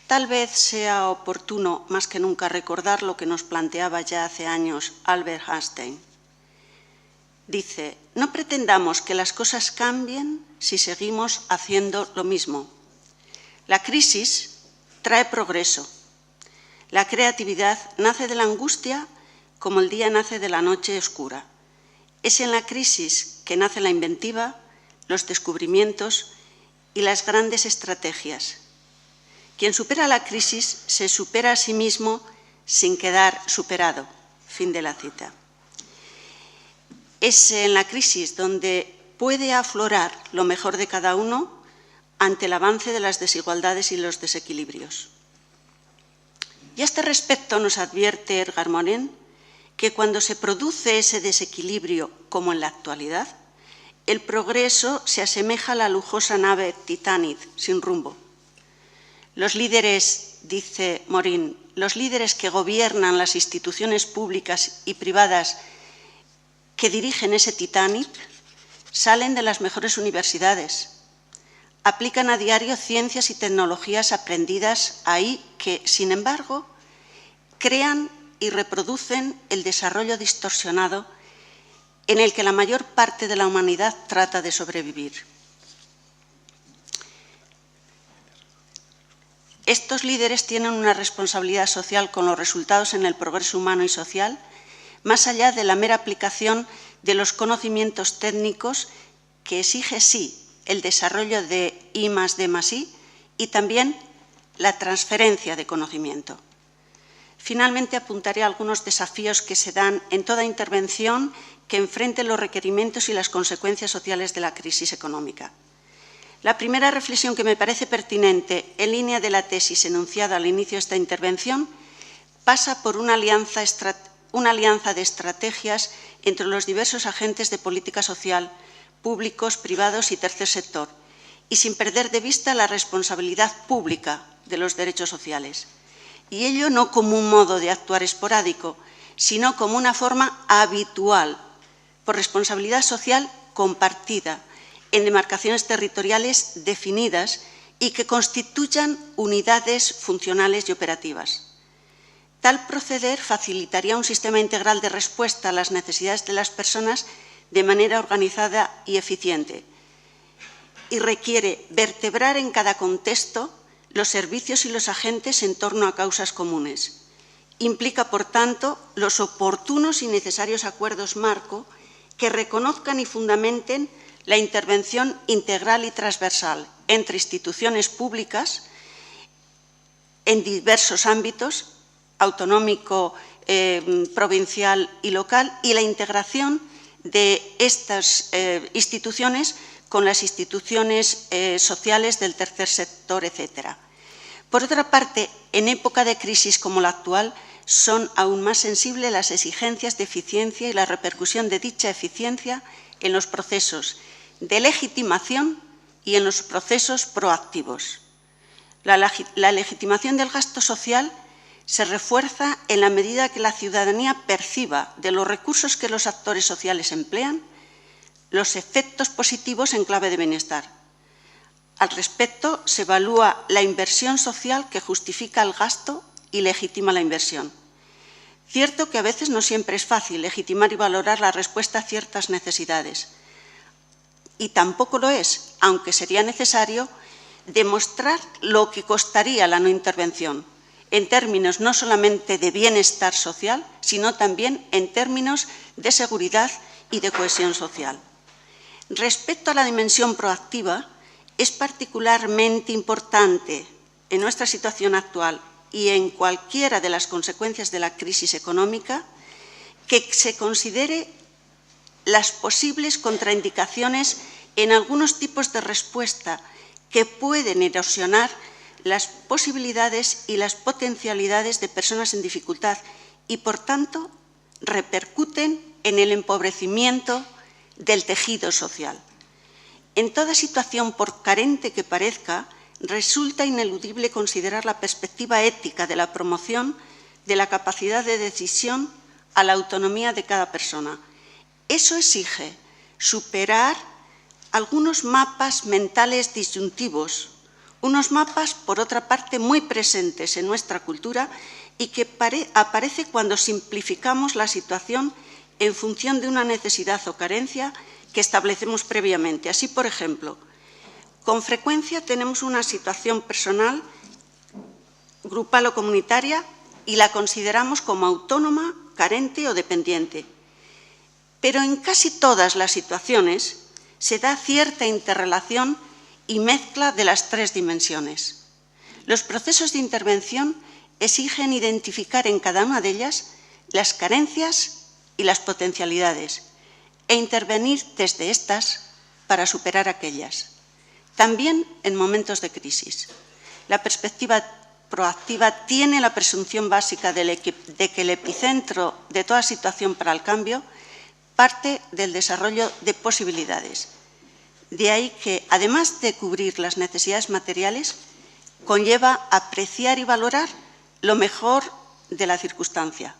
Tal vez sea oportuno más que nunca recordar lo que nos planteaba ya hace años Albert Einstein. Dice, no pretendamos que las cosas cambien si seguimos haciendo lo mismo. La crisis trae progreso. La creatividad nace de la angustia como el día nace de la noche oscura. Es en la crisis que nace la inventiva, los descubrimientos y las grandes estrategias. Quien supera la crisis se supera a sí mismo sin quedar superado. Fin de la cita. Es en la crisis donde puede aflorar lo mejor de cada uno ante el avance de las desigualdades y los desequilibrios. Y a este respecto nos advierte Edgar Morin que cuando se produce ese desequilibrio, como en la actualidad, el progreso se asemeja a la lujosa nave Titanic sin rumbo. Los líderes, dice Morin, los líderes que gobiernan las instituciones públicas y privadas que dirigen ese Titanic salen de las mejores universidades, aplican a diario ciencias y tecnologías aprendidas ahí que, sin embargo, crean y reproducen el desarrollo distorsionado en el que la mayor parte de la humanidad trata de sobrevivir. Estos líderes tienen una responsabilidad social con los resultados en el progreso humano y social, más allá de la mera aplicación de los conocimientos técnicos que exige, sí, el desarrollo de I+D+I y también la transferencia de conocimiento. Finalmente, apuntaré a algunos desafíos que se dan en toda intervención que enfrente los requerimientos y las consecuencias sociales de la crisis económica. La primera reflexión que me parece pertinente en línea de la tesis enunciada al inicio de esta intervención pasa por una alianza de estrategias entre los diversos agentes de política social, públicos, privados y tercer sector, y sin perder de vista la responsabilidad pública de los derechos sociales. Y ello no como un modo de actuar esporádico, sino como una forma habitual, por responsabilidad social compartida, en demarcaciones territoriales definidas y que constituyan unidades funcionales y operativas. Tal proceder facilitaría un sistema integral de respuesta a las necesidades de las personas de manera organizada y eficiente y requiere vertebrar en cada contexto los servicios y los agentes en torno a causas comunes implica, por tanto, los oportunos y necesarios acuerdos marco que reconozcan y fundamenten la intervención integral y transversal entre instituciones públicas en diversos ámbitos, autonómico, provincial y local, y la integración de estas instituciones con las instituciones sociales del tercer sector, etc. Por otra parte, en época de crisis como la actual, son aún más sensibles las exigencias de eficiencia y la repercusión de dicha eficiencia en los procesos de legitimación y en los procesos proactivos. La legitimación del gasto social se refuerza en la medida que la ciudadanía perciba de los recursos que los actores sociales emplean los efectos positivos en clave de bienestar. Al respecto, se evalúa la inversión social que justifica el gasto y legitima la inversión. Cierto que a veces no siempre es fácil legitimar y valorar la respuesta a ciertas necesidades. Y tampoco lo es, aunque sería necesario demostrar lo que costaría la no intervención, en términos no solamente de bienestar social, sino también en términos de seguridad y de cohesión social. Respecto a la dimensión proactiva, es particularmente importante en nuestra situación actual y en cualquiera de las consecuencias de la crisis económica que se considere las posibles contraindicaciones en algunos tipos de respuesta que pueden erosionar las posibilidades y las potencialidades de personas en dificultad y, por tanto, repercuten en el empobrecimiento del tejido social. En toda situación, por carente que parezca, resulta ineludible considerar la perspectiva ética de la promoción de la capacidad de decisión a la autonomía de cada persona. Eso exige superar algunos mapas mentales disyuntivos, unos mapas, por otra parte, muy presentes en nuestra cultura y que aparece cuando simplificamos la situación en función de una necesidad o carencia que establecemos previamente. Así, por ejemplo, con frecuencia tenemos una situación personal, grupal o comunitaria y la consideramos como autónoma, carente o dependiente. Pero en casi todas las situaciones se da cierta interrelación y mezcla de las tres dimensiones. Los procesos de intervención exigen identificar en cada una de ellas las carencias y las potencialidades e intervenir desde estas para superar aquellas. También en momentos de crisis. La perspectiva proactiva tiene la presunción básica de que el epicentro de toda situación para el cambio parte del desarrollo de posibilidades. De ahí que, además de cubrir las necesidades materiales, conlleva apreciar y valorar lo mejor de la circunstancia,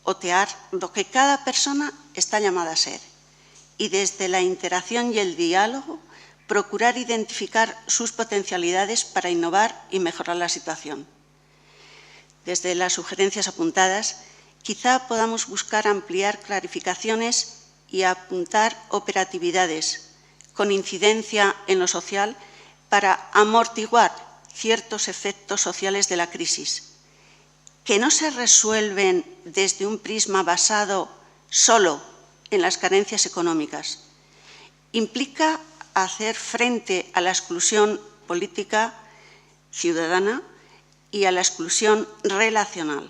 otear lo que cada persona está llamada a ser y desde la interacción y el diálogo procurar identificar sus potencialidades para innovar y mejorar la situación. Desde las sugerencias apuntadas, quizá podamos buscar ampliar clarificaciones y apuntar operatividades con incidencia en lo social para amortiguar ciertos efectos sociales de la crisis, que no se resuelven desde un prisma basado solo en las carencias económicas. Implica hacer frente a la exclusión política ciudadana y a la exclusión relacional.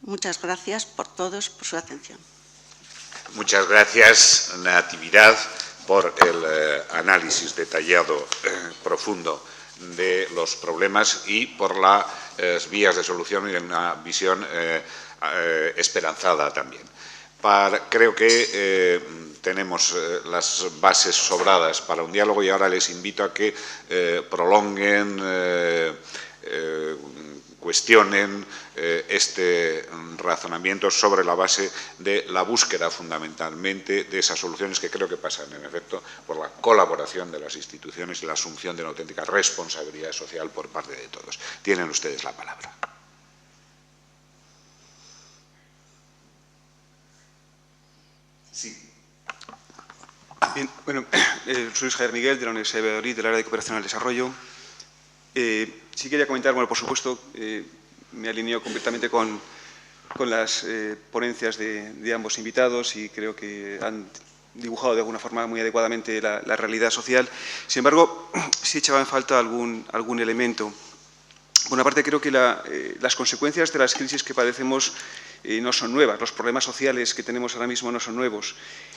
Muchas gracias por todos, por su atención. Muchas gracias, Natividad, por el análisis detallado, profundo de los problemas y por las vías de solución y una visión esperanzada también. Creo que tenemos las bases sobradas para un diálogo y ahora les invito a que prolonguen, cuestionen este razonamiento sobre la base de la búsqueda fundamentalmente de esas soluciones que creo que pasan, en efecto, por la colaboración de las instituciones y la asunción de una auténtica responsabilidad social por parte de todos. Tienen ustedes la palabra. Sí. Bien, bueno, soy Javier Miguel, de la Universidad de Valladolid, del área de Cooperación al Desarrollo. Sí quería comentar, bueno, por supuesto, me alineo completamente con las ponencias de ambos invitados y creo que han dibujado de alguna forma muy adecuadamente la realidad social. Sin embargo, sí echaba en falta algún elemento. Por una parte, creo que las consecuencias de las crisis que padecemos no son nuevas. Los problemas sociales que tenemos ahora mismo no son nuevos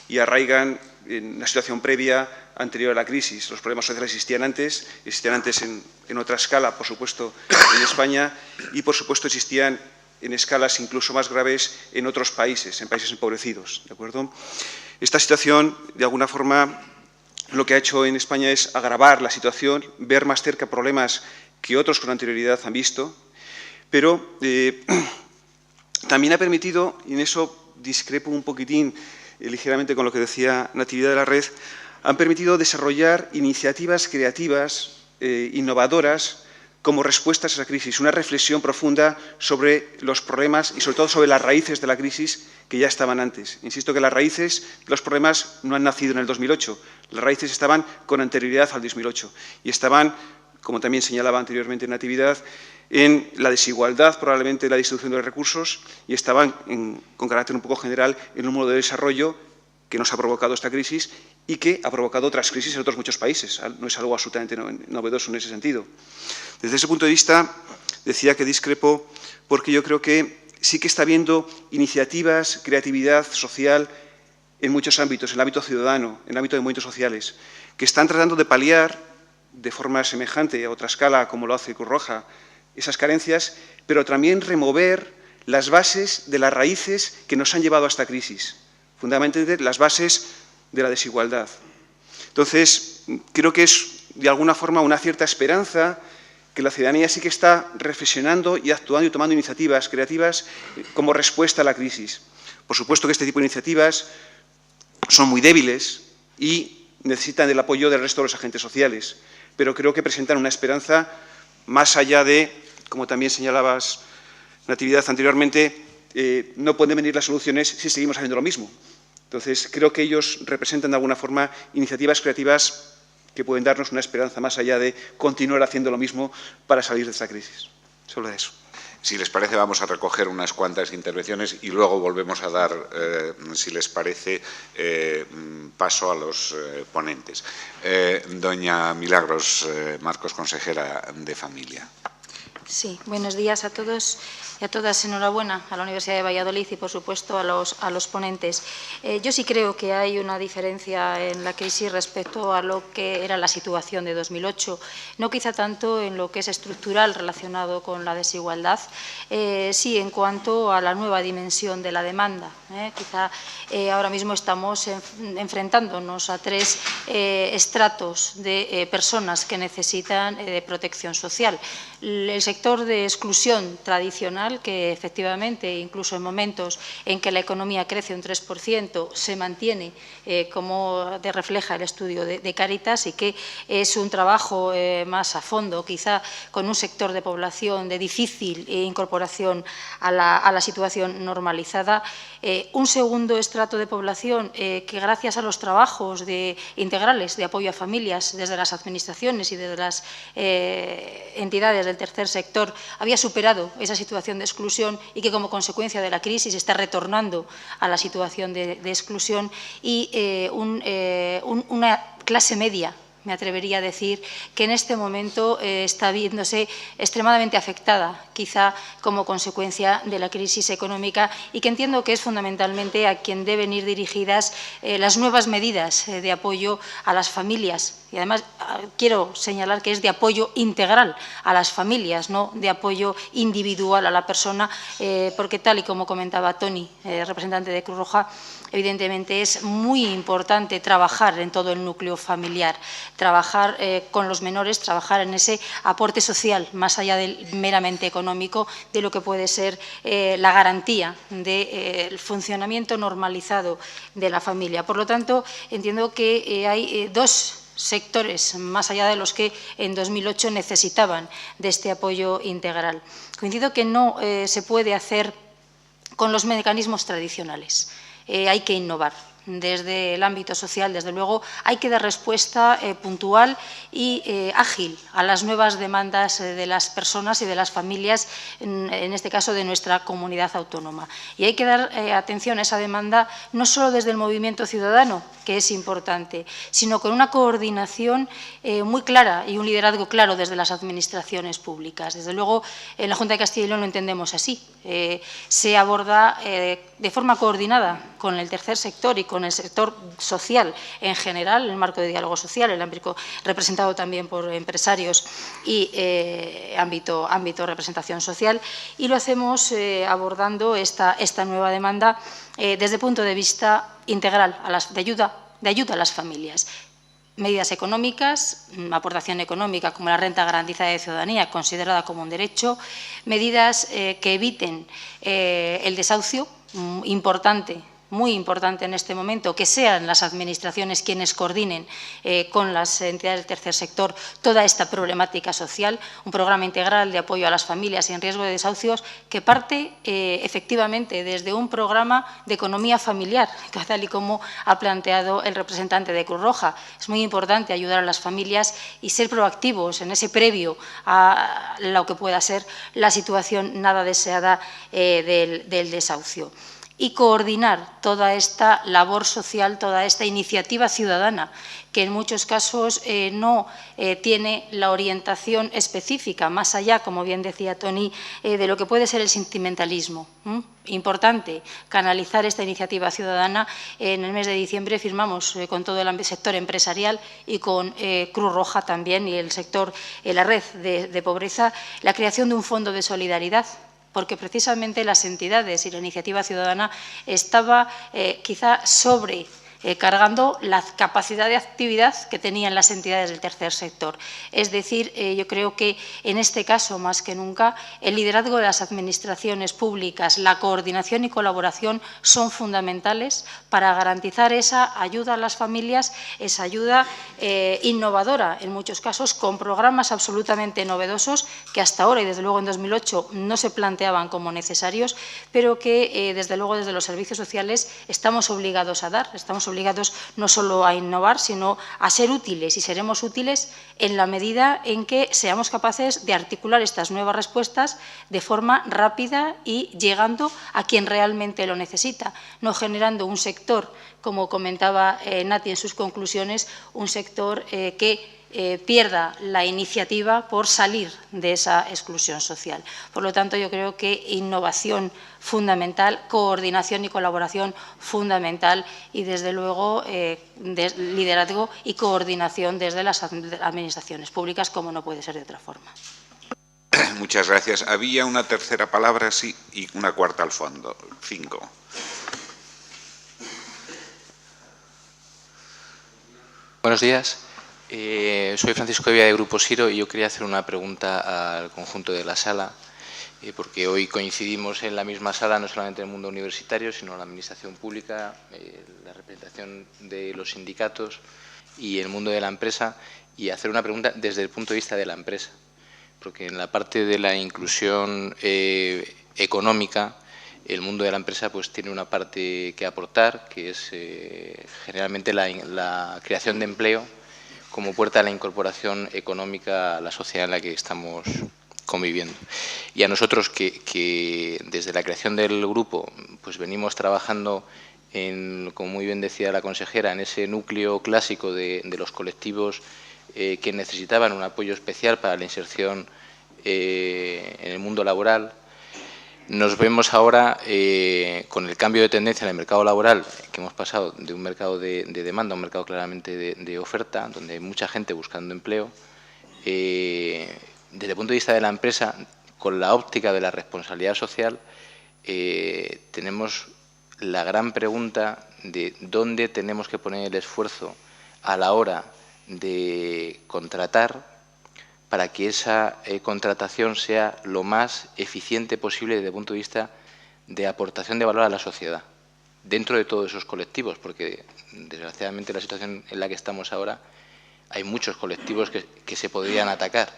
y arraigan en una situación previa anterior a la crisis. Los problemas sociales existían antes en otra escala, por supuesto, en España y, por supuesto, existían en escalas incluso más graves en otros países, en países empobrecidos, ¿de acuerdo? Esta situación, de alguna forma, lo que ha hecho en España es agravar la situación, ver más cerca problemas que otros con anterioridad han visto, pero también ha permitido, y en eso discrepo un poquitín ligeramente con lo que decía Natividad de la Red, han permitido desarrollar iniciativas creativas, innovadoras, como respuestas a esa crisis, una reflexión profunda sobre los problemas y, sobre todo, sobre las raíces de la crisis que ya estaban antes. Insisto que las raíces de los problemas no han nacido en el 2008, las raíces estaban con anterioridad al 2008 y estaban, como también señalaba anteriormente Natividad, en la desigualdad, probablemente en la distribución de los recursos y estaban, con carácter un poco general, en un modo de desarrollo que nos ha provocado esta crisis y que ha provocado otras crisis en otros muchos países. No es algo absolutamente novedoso en ese sentido. Desde ese punto de vista, decía que discrepo porque yo creo que sí que está habiendo iniciativas, creatividad social en muchos ámbitos, en el ámbito ciudadano, en el ámbito de movimientos sociales, que están tratando de paliar de forma semejante a otra escala, como lo hace Cruz Roja, esas carencias, pero también remover las bases de las raíces que nos han llevado a esta crisis, fundamentalmente las bases de la desigualdad. Entonces, creo que es, de alguna forma, una cierta esperanza que la ciudadanía sí que está reflexionando y actuando y tomando iniciativas creativas como respuesta a la crisis. Por supuesto que este tipo de iniciativas son muy débiles y necesitan del apoyo del resto de los agentes sociales, pero creo que presentan una esperanza más allá de, como también señalabas, Natividad, anteriormente, no pueden venir las soluciones si seguimos haciendo lo mismo. Entonces, creo que ellos representan de alguna forma iniciativas creativas que pueden darnos una esperanza más allá de continuar haciendo lo mismo para salir de esta crisis. Solo eso. Si les parece, vamos a recoger unas cuantas intervenciones y luego volvemos a dar, si les parece, paso a los ponentes. Doña Milagros Marcos, consejera de Familia. Sí, buenos días a todos y a todas. Enhorabuena a la Universidad de Valladolid y, por supuesto, a los ponentes. Yo sí creo que hay una diferencia en la crisis respecto a lo que era la situación de 2008. No quizá tanto en lo que es estructural relacionado con la desigualdad, sí en cuanto a la nueva dimensión de la demanda. Quizá ahora mismo estamos enfrentándonos a tres estratos de personas que necesitan de protección social. El sector de exclusión tradicional, que efectivamente, incluso en momentos en que la economía crece un 3%, se mantiene, como refleja el estudio de Cáritas, y que es un trabajo más a fondo, quizá con un sector de población de difícil incorporación a la situación normalizada. Un segundo estrato de población que, gracias a los trabajos integrales de apoyo a familias desde las administraciones y desde las entidades del tercer sector, había superado esa situación de exclusión y que, como consecuencia de la crisis, está retornando a la situación de exclusión, y una clase media, me atrevería a decir, que en este momento está viéndose extremadamente afectada, quizá como consecuencia de la crisis económica, y que entiendo que es fundamentalmente a quien deben ir dirigidas las nuevas medidas de apoyo a las familias. Y además quiero señalar que es de apoyo integral a las familias, no de apoyo individual a la persona, porque, tal y como comentaba Toni, representante de Cruz Roja, evidentemente es muy importante trabajar en todo el núcleo familiar, trabajar con los menores, trabajar en ese aporte social, más allá del meramente económico, de lo que puede ser la garantía del funcionamiento normalizado de la familia. Por lo tanto, entiendo que hay dos sectores, más allá de los que en 2008 necesitaban de este apoyo integral. Coincido que no se puede hacer con los mecanismos tradicionales. Hay que innovar. desde el ámbito social, desde luego, hay que dar respuesta puntual y ágil a las nuevas demandas de las personas y de las familias, en este caso de nuestra comunidad autónoma. Y hay que dar atención a esa demanda no solo desde el movimiento ciudadano, que es importante, sino con una coordinación muy clara y un liderazgo claro desde las administraciones públicas. Desde luego, en la Junta de Castilla y León lo entendemos así. Se aborda de forma coordinada con el tercer sector y con el sector social en general, en el marco de diálogo social, el ámbito representado también por empresarios y ámbito representación social, y lo hacemos abordando esta nueva demanda desde el punto de vista integral, de ayuda a las familias. Medidas económicas, aportación económica como la renta garantizada de ciudadanía, considerada como un derecho, medidas que eviten el desahucio, muy importante en este momento, que sean las administraciones quienes coordinen con las entidades del tercer sector toda esta problemática social, un programa integral de apoyo a las familias en riesgo de desahucios que parte efectivamente desde un programa de economía familiar, tal y como ha planteado el representante de Cruz Roja. Es muy importante ayudar a las familias y ser proactivos en ese previo a lo que pueda ser la situación nada deseada del desahucio. Y coordinar toda esta labor social, toda esta iniciativa ciudadana, que en muchos casos no tiene la orientación específica, más allá, como bien decía Toni, de lo que puede ser el sentimentalismo. Importante canalizar esta iniciativa ciudadana. En el mes de diciembre firmamos con todo el sector empresarial y con Cruz Roja también y el sector, la red de pobreza, la creación de un fondo de solidaridad, porque precisamente las entidades y la iniciativa ciudadana estaba quizá sobrecargando la capacidad de actividad que tenían las entidades del tercer sector. Es decir, yo creo que en este caso, más que nunca, el liderazgo de las administraciones públicas, la coordinación y colaboración son fundamentales para garantizar esa ayuda a las familias, esa ayuda innovadora, en muchos casos, con programas absolutamente novedosos que hasta ahora y desde luego en 2008 no se planteaban como necesarios, pero que desde luego desde los servicios sociales estamos obligados a dar, estamos obligados no solo a innovar, sino a ser útiles, y seremos útiles en la medida en que seamos capaces de articular estas nuevas respuestas de forma rápida y llegando a quien realmente lo necesita, no generando un sector, como comentaba Nati en sus conclusiones, un sector que pierda la iniciativa por salir de esa exclusión social. Por lo tanto, yo creo que innovación fundamental, coordinación y colaboración fundamental y, desde luego, liderazgo y coordinación desde las administraciones públicas, como no puede ser de otra forma. Muchas gracias. Había una tercera palabra, sí, y una cuarta al fondo. 5. Buenos días. Soy Francisco Evia de Grupo Siro y yo quería hacer una pregunta al conjunto de la sala, porque hoy coincidimos en la misma sala, no solamente en el mundo universitario, sino en la administración pública, la representación de los sindicatos y el mundo de la empresa, y hacer una pregunta desde el punto de vista de la empresa, porque en la parte de la inclusión económica, el mundo de la empresa pues tiene una parte que aportar, que es generalmente la creación de empleo como puerta a la incorporación económica a la sociedad en la que estamos conviviendo. Y a nosotros que desde la creación del grupo pues venimos trabajando como muy bien decía la consejera, en ese núcleo clásico de los colectivos que necesitaban un apoyo especial para la inserción en el mundo laboral. Nos vemos ahora con el cambio de tendencia en el mercado laboral, que hemos pasado de un mercado de demanda a un mercado claramente de oferta, donde hay mucha gente buscando empleo. Desde el punto de vista de la empresa, con la óptica de la responsabilidad social, tenemos la gran pregunta de dónde tenemos que poner el esfuerzo a la hora de contratar para que esa contratación sea lo más eficiente posible desde el punto de vista de aportación de valor a la sociedad, dentro de todos esos colectivos, porque desgraciadamente la situación en la que estamos ahora hay muchos colectivos que se podrían atacar,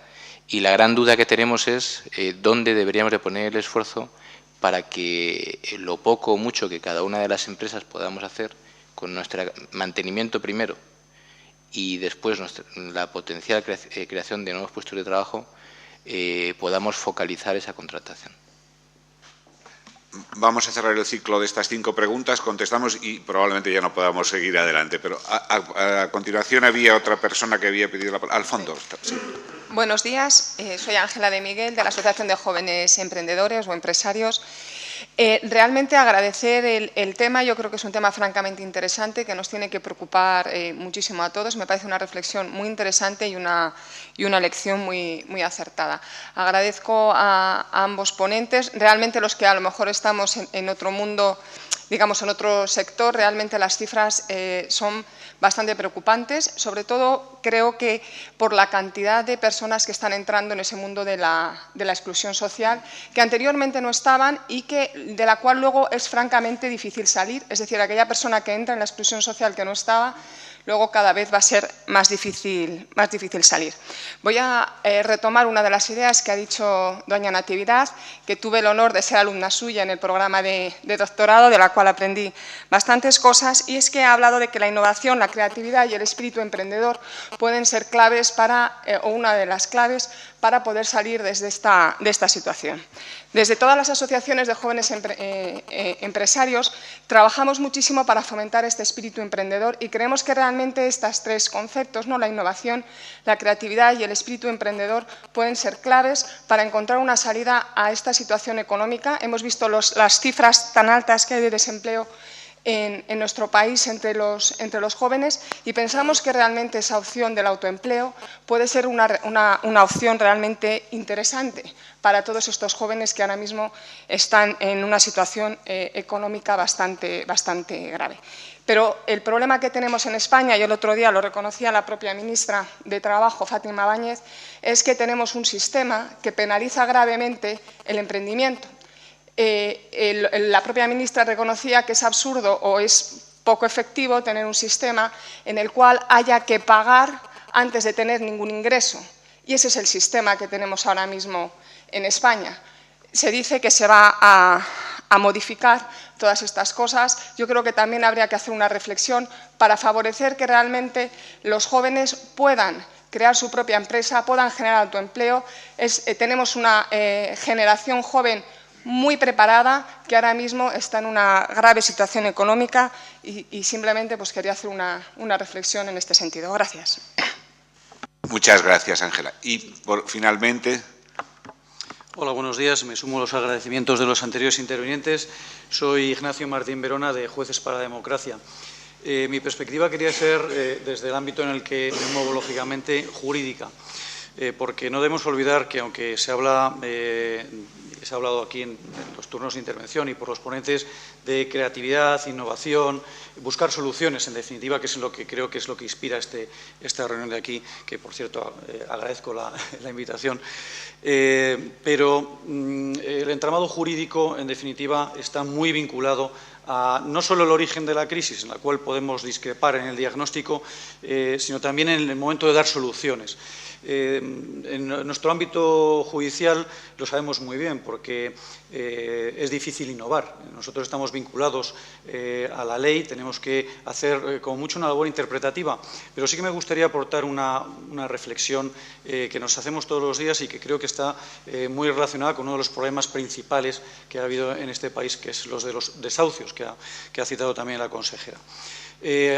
y la gran duda que tenemos es dónde deberíamos de poner el esfuerzo para que lo poco o mucho que cada una de las empresas podamos hacer con nuestro mantenimiento primero y después la potencial creación de nuevos puestos de trabajo, podamos focalizar esa contratación. Vamos a cerrar el ciclo de estas 5 preguntas, contestamos y probablemente ya no podamos seguir adelante. Pero a continuación había otra persona que había pedido la palabra. Al fondo. Sí. Buenos días, soy Ángela de Miguel, de la Asociación de Jóvenes Emprendedores o Empresarios. Realmente agradecer el tema, yo creo que es un tema francamente interesante que nos tiene que preocupar muchísimo a todos. Me parece una reflexión muy interesante y una lección muy acertada. Agradezco a ambos ponentes, realmente los que a lo mejor estamos en otro mundo, digamos en otro sector, realmente las cifras son bastante preocupantes, sobre todo creo que por la cantidad de personas que están entrando en ese mundo de la exclusión social, que anteriormente no estaban y de la cual luego es francamente difícil salir, es decir, aquella persona que entra en la exclusión social que no estaba, luego cada vez va a ser más difícil salir. Voy a retomar una de las ideas que ha dicho doña Natividad, que tuve el honor de ser alumna suya en el programa de doctorado, de la cual aprendí bastantes cosas, y es que ha hablado de que la innovación, la creatividad y el espíritu emprendedor pueden ser claves o una de las claves para poder salir de esta situación. Desde todas las asociaciones de jóvenes empresarios trabajamos muchísimo para fomentar este espíritu emprendedor y creemos que realmente estos 3 conceptos, ¿no? La innovación, la creatividad y el espíritu emprendedor, pueden ser claves para encontrar una salida a esta situación económica. Hemos visto las cifras tan altas que hay de desempleo en nuestro país entre los jóvenes y pensamos que realmente esa opción del autoempleo puede ser una opción realmente interesante para todos estos jóvenes que ahora mismo están en una situación económica bastante grave. Pero el problema que tenemos en España, y el otro día lo reconocía la propia ministra de Trabajo, Fátima Báñez, es que tenemos un sistema que penaliza gravemente el emprendimiento. La propia ministra reconocía que es absurdo o es poco efectivo tener un sistema en el cual haya que pagar antes de tener ningún ingreso. Y ese es el sistema que tenemos ahora mismo en España. Se dice que se va a modificar todas estas cosas. Yo creo que también habría que hacer una reflexión para favorecer que realmente los jóvenes puedan crear su propia empresa, puedan generar autoempleo. Tenemos una generación joven muy preparada, que ahora mismo está en una grave situación económica y simplemente pues, quería hacer una reflexión en este sentido. Gracias. Muchas gracias, Ángela. Y finalmente. Hola, buenos días. Me sumo a los agradecimientos de los anteriores intervinientes. Soy Ignacio Martín Verona, de Jueces para la Democracia. Mi perspectiva quería ser desde el ámbito en el que me muevo, lógicamente, jurídica. Porque no debemos olvidar que, aunque se ha hablado aquí en los turnos de intervención y por los ponentes de creatividad, innovación, buscar soluciones, en definitiva, que es lo que creo que es lo que inspira esta reunión de aquí, que, por cierto, agradezco la invitación. Pero el entramado jurídico, en definitiva, está muy vinculado a no solo el origen de la crisis, en la cual podemos discrepar en el diagnóstico, sino también en el momento de dar soluciones. En nuestro ámbito judicial lo sabemos muy bien porque es difícil innovar. Nosotros estamos vinculados a la ley, tenemos que hacer como mucho una labor interpretativa, pero sí que me gustaría aportar una reflexión que nos hacemos todos los días y que creo que está muy relacionada con uno de los problemas principales que ha habido en este país, que es los de los desahucios, que ha citado también la consejera.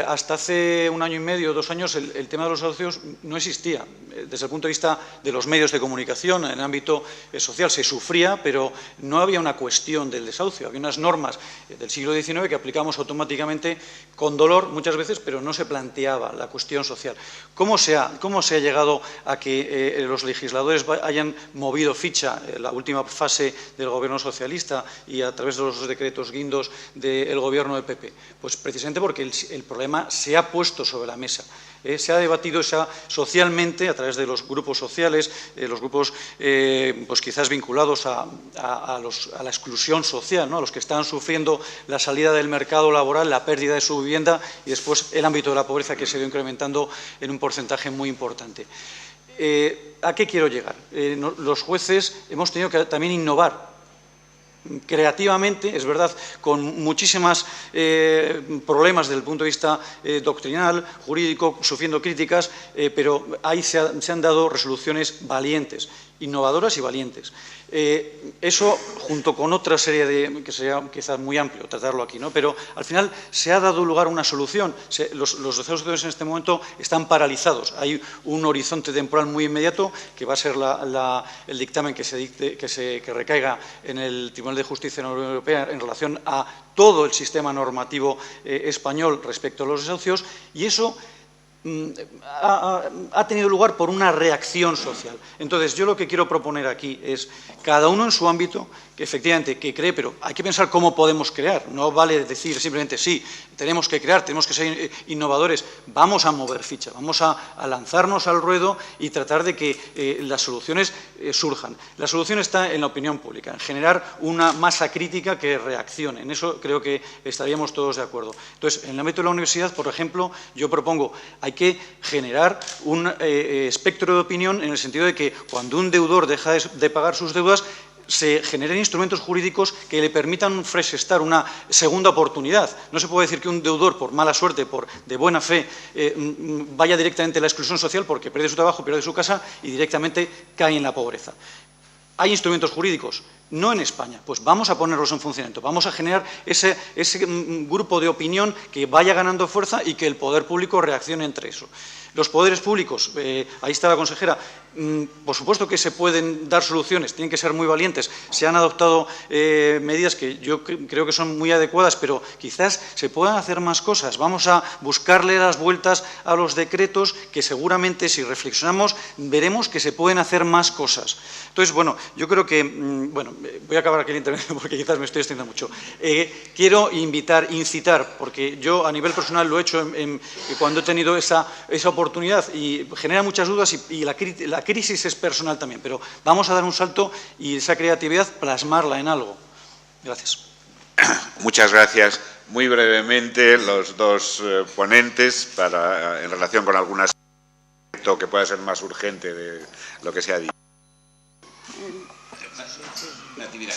Hasta hace 1 año y medio, 2 años, el tema de los desahucios no existía. Desde el punto de vista de los medios de comunicación, en el ámbito social se sufría, pero no había una cuestión del desahucio. Había unas normas del siglo XIX que aplicamos automáticamente con dolor muchas veces, pero no se planteaba la cuestión social. ¿Cómo se ha llegado a que los legisladores hayan movido ficha en la última fase del Gobierno socialista y a través de los decretos guindos del Gobierno del PP? Pues precisamente porque el problema se ha puesto sobre la mesa. Se ha debatido socialmente a través de los grupos sociales, los grupos pues quizás vinculados a la exclusión social, ¿no? A los que están sufriendo la salida del mercado laboral, la pérdida de su vivienda y después el ámbito de la pobreza que se ha ido incrementando en un porcentaje muy importante. ¿A qué quiero llegar? Los jueces hemos tenido que también innovar creativamente, es verdad, con muchísimos problemas desde el punto de vista doctrinal, jurídico, sufriendo críticas, pero ahí se han dado resoluciones valientes, innovadoras y valientes. Eso, junto con otra serie de, que sería quizás muy amplio tratarlo aquí, ¿no? Pero al final se ha dado lugar a una solución. Los Estados Unidos en este momento están paralizados. Hay un horizonte temporal muy inmediato, que va a ser el dictamen que recaiga en el Tribunal de Justicia de la Unión Europea en relación a todo el sistema normativo español respecto a los desahucios, y eso ha tenido lugar por una reacción social. Entonces, yo lo que quiero proponer aquí es, cada uno en su ámbito, que efectivamente que cree, pero hay que pensar cómo podemos crear. No vale decir simplemente sí, tenemos que crear, tenemos que ser innovadores. Vamos a mover ficha, vamos a lanzarnos al ruedo y tratar de que las soluciones surjan. La solución está en la opinión pública, en generar una masa crítica que reaccione. En eso creo que estaríamos todos de acuerdo. Entonces, en el ámbito de la universidad, por ejemplo, yo propongo, hay que generar un espectro de opinión en el sentido de que cuando un deudor deja de pagar sus deudas, se generen instrumentos jurídicos que le permitan un fresh start, una segunda oportunidad. No se puede decir que un deudor, por mala suerte, de buena fe, vaya directamente a la exclusión social porque pierde su trabajo, pierde su casa y directamente cae en la pobreza. Hay instrumentos jurídicos, no en España, pues vamos a ponerlos en funcionamiento, vamos a generar ese grupo de opinión que vaya ganando fuerza y que el poder público reaccione entre eso. Los poderes públicos, ahí está la consejera, por supuesto que se pueden dar soluciones, tienen que ser muy valientes. Se han adoptado medidas que yo creo que son muy adecuadas, pero quizás se puedan hacer más cosas. Vamos a buscarle las vueltas a los decretos que seguramente, si reflexionamos, veremos que se pueden hacer más cosas. Entonces, bueno, yo creo que, voy a acabar aquí la intervención porque quizás me estoy extendiendo mucho. Quiero incitar, porque yo a nivel personal lo he hecho cuando he tenido esa oportunidad y genera muchas dudas y la crisis es personal también, pero vamos a dar un salto y esa creatividad plasmarla en algo. Gracias. Muchas gracias. Muy brevemente, los dos ponentes, en relación con algún aspecto que pueda ser más urgente de lo que se ha dicho. Natividad.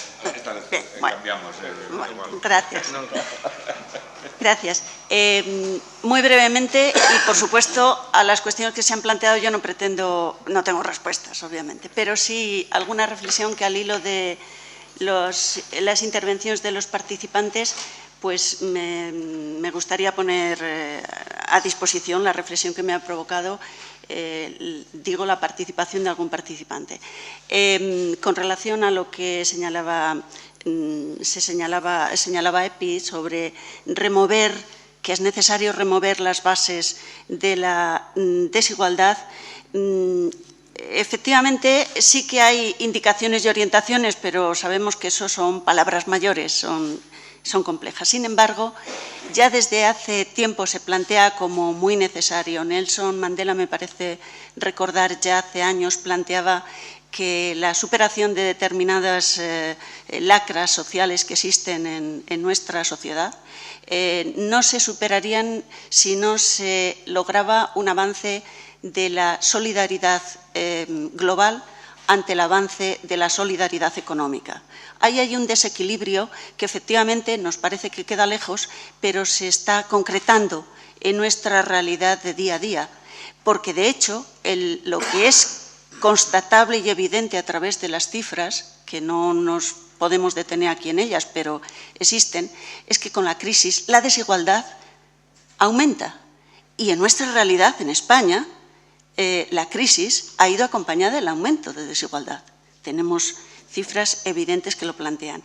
Cambiamos. Gracias. Gracias. Muy brevemente, y por supuesto, a las cuestiones que se han planteado yo no tengo respuestas, obviamente, pero sí alguna reflexión que al hilo de las intervenciones de los participantes, pues me gustaría poner a disposición la reflexión que me ha provocado la participación de algún participante. Con relación a lo que señalaba Epi sobre que es necesario remover las bases de la desigualdad, efectivamente sí que hay indicaciones y orientaciones, pero sabemos que eso son palabras mayores, son complejas. Sin embargo, ya desde hace tiempo se plantea como muy necesario. Nelson Mandela, me parece recordar, ya hace años planteaba que la superación de determinadas lacras sociales que existen en nuestra sociedad no se superarían si no se lograba un avance de la solidaridad global ante el avance de la solidaridad económica. Ahí hay un desequilibrio que efectivamente nos parece que queda lejos, pero se está concretando en nuestra realidad de día a día, porque de hecho lo que es constatable y evidente a través de las cifras, que no nos podemos detener aquí en ellas, pero existen, es que con la crisis la desigualdad aumenta. Y en nuestra realidad, en España, la crisis ha ido acompañada del aumento de desigualdad. Tenemos cifras evidentes que lo plantean.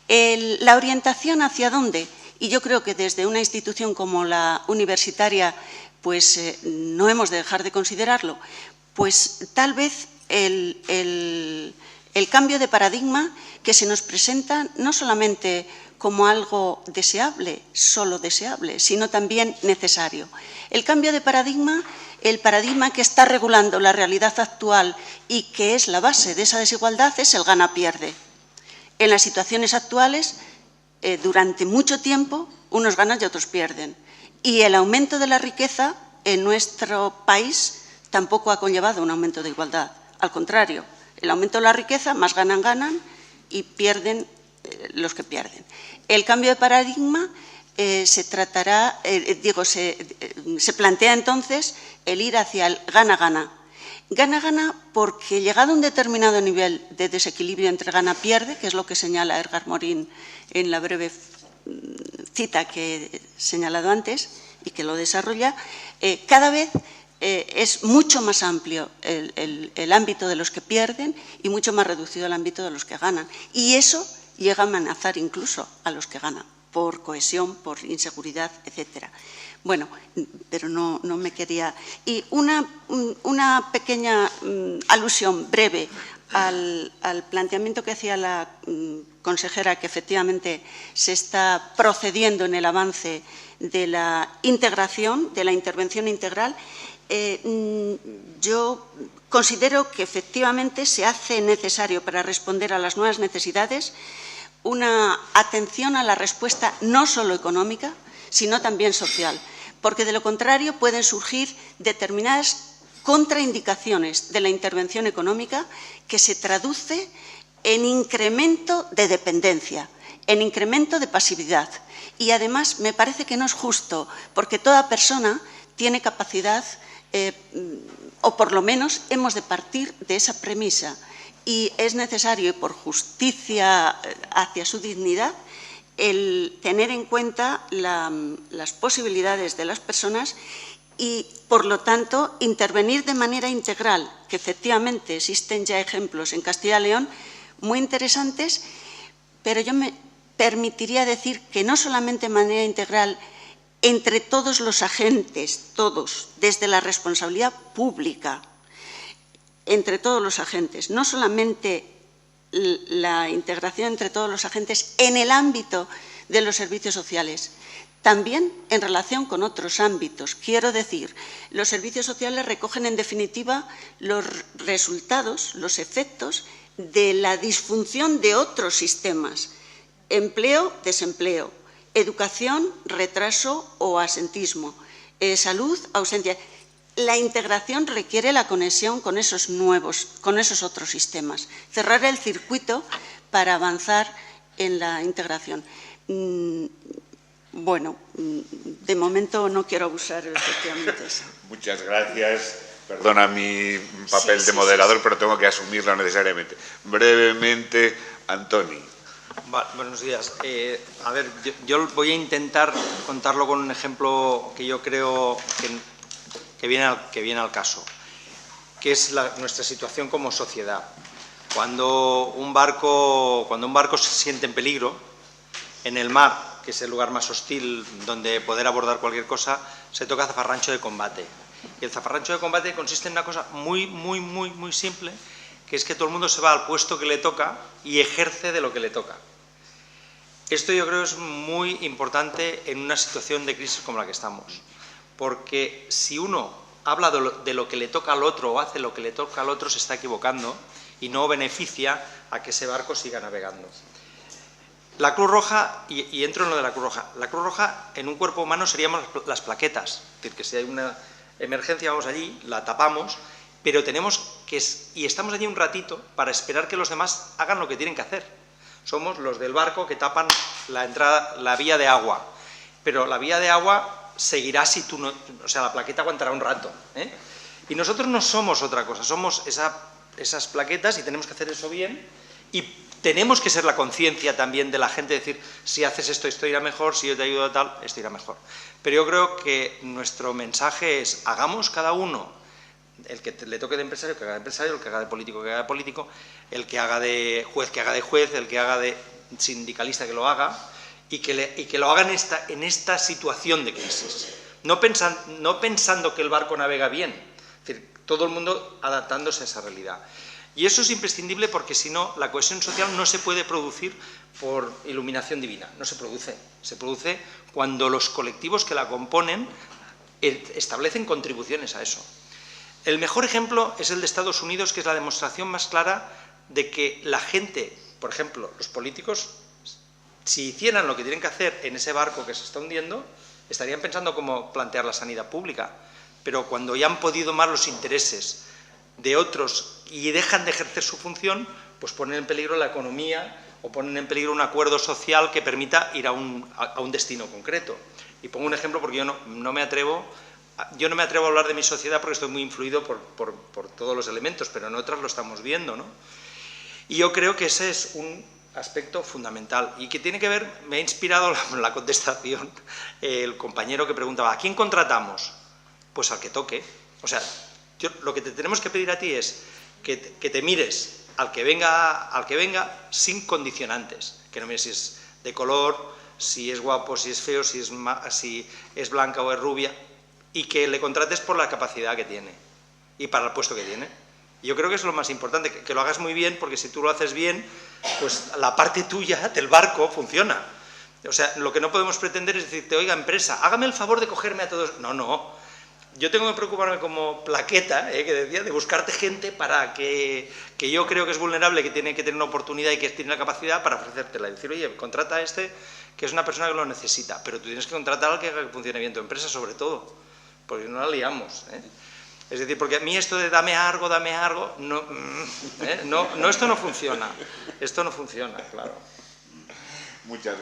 La orientación hacia dónde, y yo creo que desde una institución como la universitaria, pues no hemos de dejar de considerarlo, pues tal vez el cambio de paradigma que se nos presenta no solamente como algo deseable, solo deseable, sino también necesario. El cambio de paradigma, el paradigma que está regulando la realidad actual y que es la base de esa desigualdad, es el gana-pierde. En las situaciones actuales, durante mucho tiempo, unos ganan y otros pierden. Y el aumento de la riqueza en nuestro país tampoco ha conllevado un aumento de igualdad. Al contrario, el aumento de la riqueza, más ganan y pierden pierden. El cambio de paradigma se plantea entonces el ir hacia el gana-gana. Gana-gana porque llegado a un determinado nivel de desequilibrio entre gana-pierde, que es lo que señala Edgar Morin en la breve cita que he señalado antes y que lo desarrolla, cada vez es mucho más amplio el ámbito de los que pierden y mucho más reducido el ámbito de los que ganan. Y eso llega a amenazar incluso a los que ganan, por cohesión, por inseguridad, etcétera. Bueno, pero no me quería... Y una pequeña alusión breve al planteamiento que hacía la consejera, que efectivamente se está procediendo en el avance de la integración, de la intervención integral. Yo considero que efectivamente se hace necesario para responder a las nuevas necesidades una atención a la respuesta no solo económica, sino también social, porque de lo contrario pueden surgir determinadas contraindicaciones de la intervención económica que se traduce en incremento de dependencia, en incremento de pasividad. Y además me parece que no es justo, porque toda persona tiene capacidad, o por lo menos hemos de partir de esa premisa, y es necesario, por justicia hacia su dignidad, el tener en cuenta las posibilidades de las personas y, por lo tanto, intervenir de manera integral, que efectivamente existen ya ejemplos en Castilla y León muy interesantes, pero yo me permitiría decir que no solamente de manera integral entre todos los agentes, todos, desde la responsabilidad pública, entre todos los agentes, no solamente la integración entre todos los agentes en el ámbito de los servicios sociales, también en relación con otros ámbitos. Quiero decir, los servicios sociales recogen en definitiva los resultados, los efectos de la disfunción de otros sistemas: empleo, desempleo, educación, retraso o asentismo, salud, ausencia. La integración requiere la conexión con esos otros sistemas, cerrar el circuito para avanzar en la integración. Bueno, de momento no quiero abusar efectivamente eso. Muchas gracias. Perdona mi papel de moderador, pero tengo que asumirlo necesariamente. Brevemente, Antoni. Buenos días. A ver, yo voy a intentar contarlo con un ejemplo que yo creo que viene al caso, que es nuestra situación como sociedad. Cuando un barco se siente en peligro, en el mar, que es el lugar más hostil donde poder abordar cualquier cosa, se toca zafarrancho de combate. Y el zafarrancho de combate consiste en una cosa muy simple, que es que todo el mundo se va al puesto que le toca y ejerce de lo que le toca. Esto yo creo es muy importante en una situación de crisis como la que estamos, porque si uno habla de lo que le toca al otro o hace lo que le toca al otro, se está equivocando y no beneficia a que ese barco siga navegando. La Cruz Roja, y entro en lo de la Cruz Roja, en un cuerpo humano seríamos las plaquetas, es decir, que si hay una emergencia vamos allí, la tapamos, pero estamos allí un ratito para esperar que los demás hagan lo que tienen que hacer. Somos los del barco que tapan la vía de agua, pero la vía de agua seguirá si tú no... O sea, la plaqueta aguantará un rato, ¿eh? Y nosotros no somos otra cosa, somos esas plaquetas y tenemos que hacer eso bien, y tenemos que ser la conciencia también de la gente, decir, si haces esto irá mejor, si yo te ayudo a tal, esto irá mejor. Pero yo creo que nuestro mensaje es, hagamos cada uno, el que le toque de empresario, que haga de empresario, el que haga de político, que haga de político, el que haga de juez, que haga de juez, el que haga de sindicalista, que lo haga, y que lo haga en esta situación de crisis. No pensando que el barco navega bien, es decir, todo el mundo adaptándose a esa realidad. Y eso es imprescindible porque si no, la cohesión social no se puede producir por iluminación divina, no se produce. Se produce cuando los colectivos que la componen establecen contribuciones a eso. El mejor ejemplo es el de Estados Unidos, que es la demostración más clara de que la gente, por ejemplo, los políticos, si hicieran lo que tienen que hacer en ese barco que se está hundiendo, estarían pensando cómo plantear la sanidad pública. Pero cuando ya han podido más los intereses de otros y dejan de ejercer su función, pues ponen en peligro la economía o ponen en peligro un acuerdo social que permita ir a un destino concreto. Y pongo un ejemplo porque yo no me atrevo a hablar de mi sociedad porque estoy muy influido por todos los elementos, pero en otras lo estamos viendo, ¿no? Y yo creo que ese es un aspecto fundamental y que tiene que ver, me ha inspirado la contestación el compañero que preguntaba, ¿a quién contratamos? Pues al que toque. O sea, lo que te tenemos que pedir a ti es que te mires al que venga sin condicionantes, que no mires si es de color, si es guapo, si es feo, si es blanca o es rubia, y que le contrates por la capacidad que tiene y para el puesto que tiene. Yo creo que es lo más importante, que lo hagas muy bien, porque si tú lo haces bien, pues la parte tuya del barco funciona. O sea, lo que no podemos pretender es decirte, oiga, empresa, hágame el favor de cogerme a todos. No. Yo tengo que preocuparme como plaqueta, que decía, de buscarte gente para que yo creo que es vulnerable, que tiene que tener una oportunidad y que tiene la capacidad para ofrecértela. Y decir, oye, contrata a este, que es una persona que lo necesita, pero tú tienes que contratar al que haga que funcione bien tu empresa, sobre todo, porque no la liamos, Es decir, porque a mí esto de dame algo, no, esto no funciona. Esto no funciona, claro. Muchas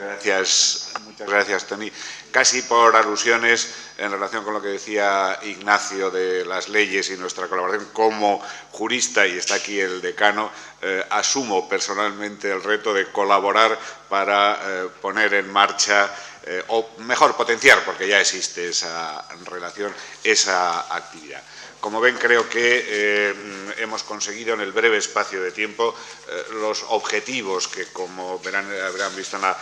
gracias, Toni. Casi por alusiones en relación con lo que decía Ignacio de las leyes y nuestra colaboración como jurista, y está aquí el decano, asumo personalmente el reto de colaborar para poner en marcha, o mejor potenciar, porque ya existe esa relación, esa actividad. Como ven, creo que hemos conseguido en el breve espacio de tiempo los objetivos que, como habrán visto en la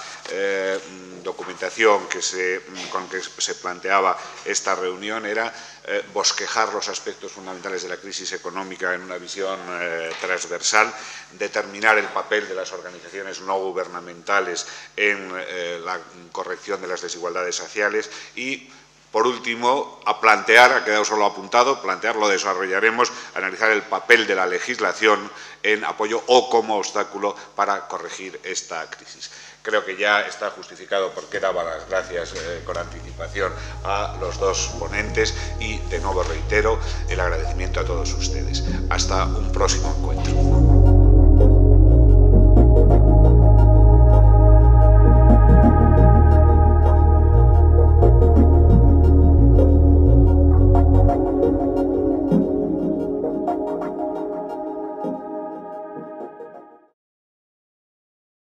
documentación con que se planteaba esta reunión, era bosquejar los aspectos fundamentales de la crisis económica en una visión transversal, determinar el papel de las organizaciones no gubernamentales en la corrección de las desigualdades sociales y, por último, ha quedado solo apuntado, lo desarrollaremos, analizar el papel de la legislación en apoyo o como obstáculo para corregir esta crisis. Creo que ya está justificado porque daba las gracias con anticipación a los dos ponentes y, de nuevo, reitero el agradecimiento a todos ustedes. Hasta un próximo encuentro.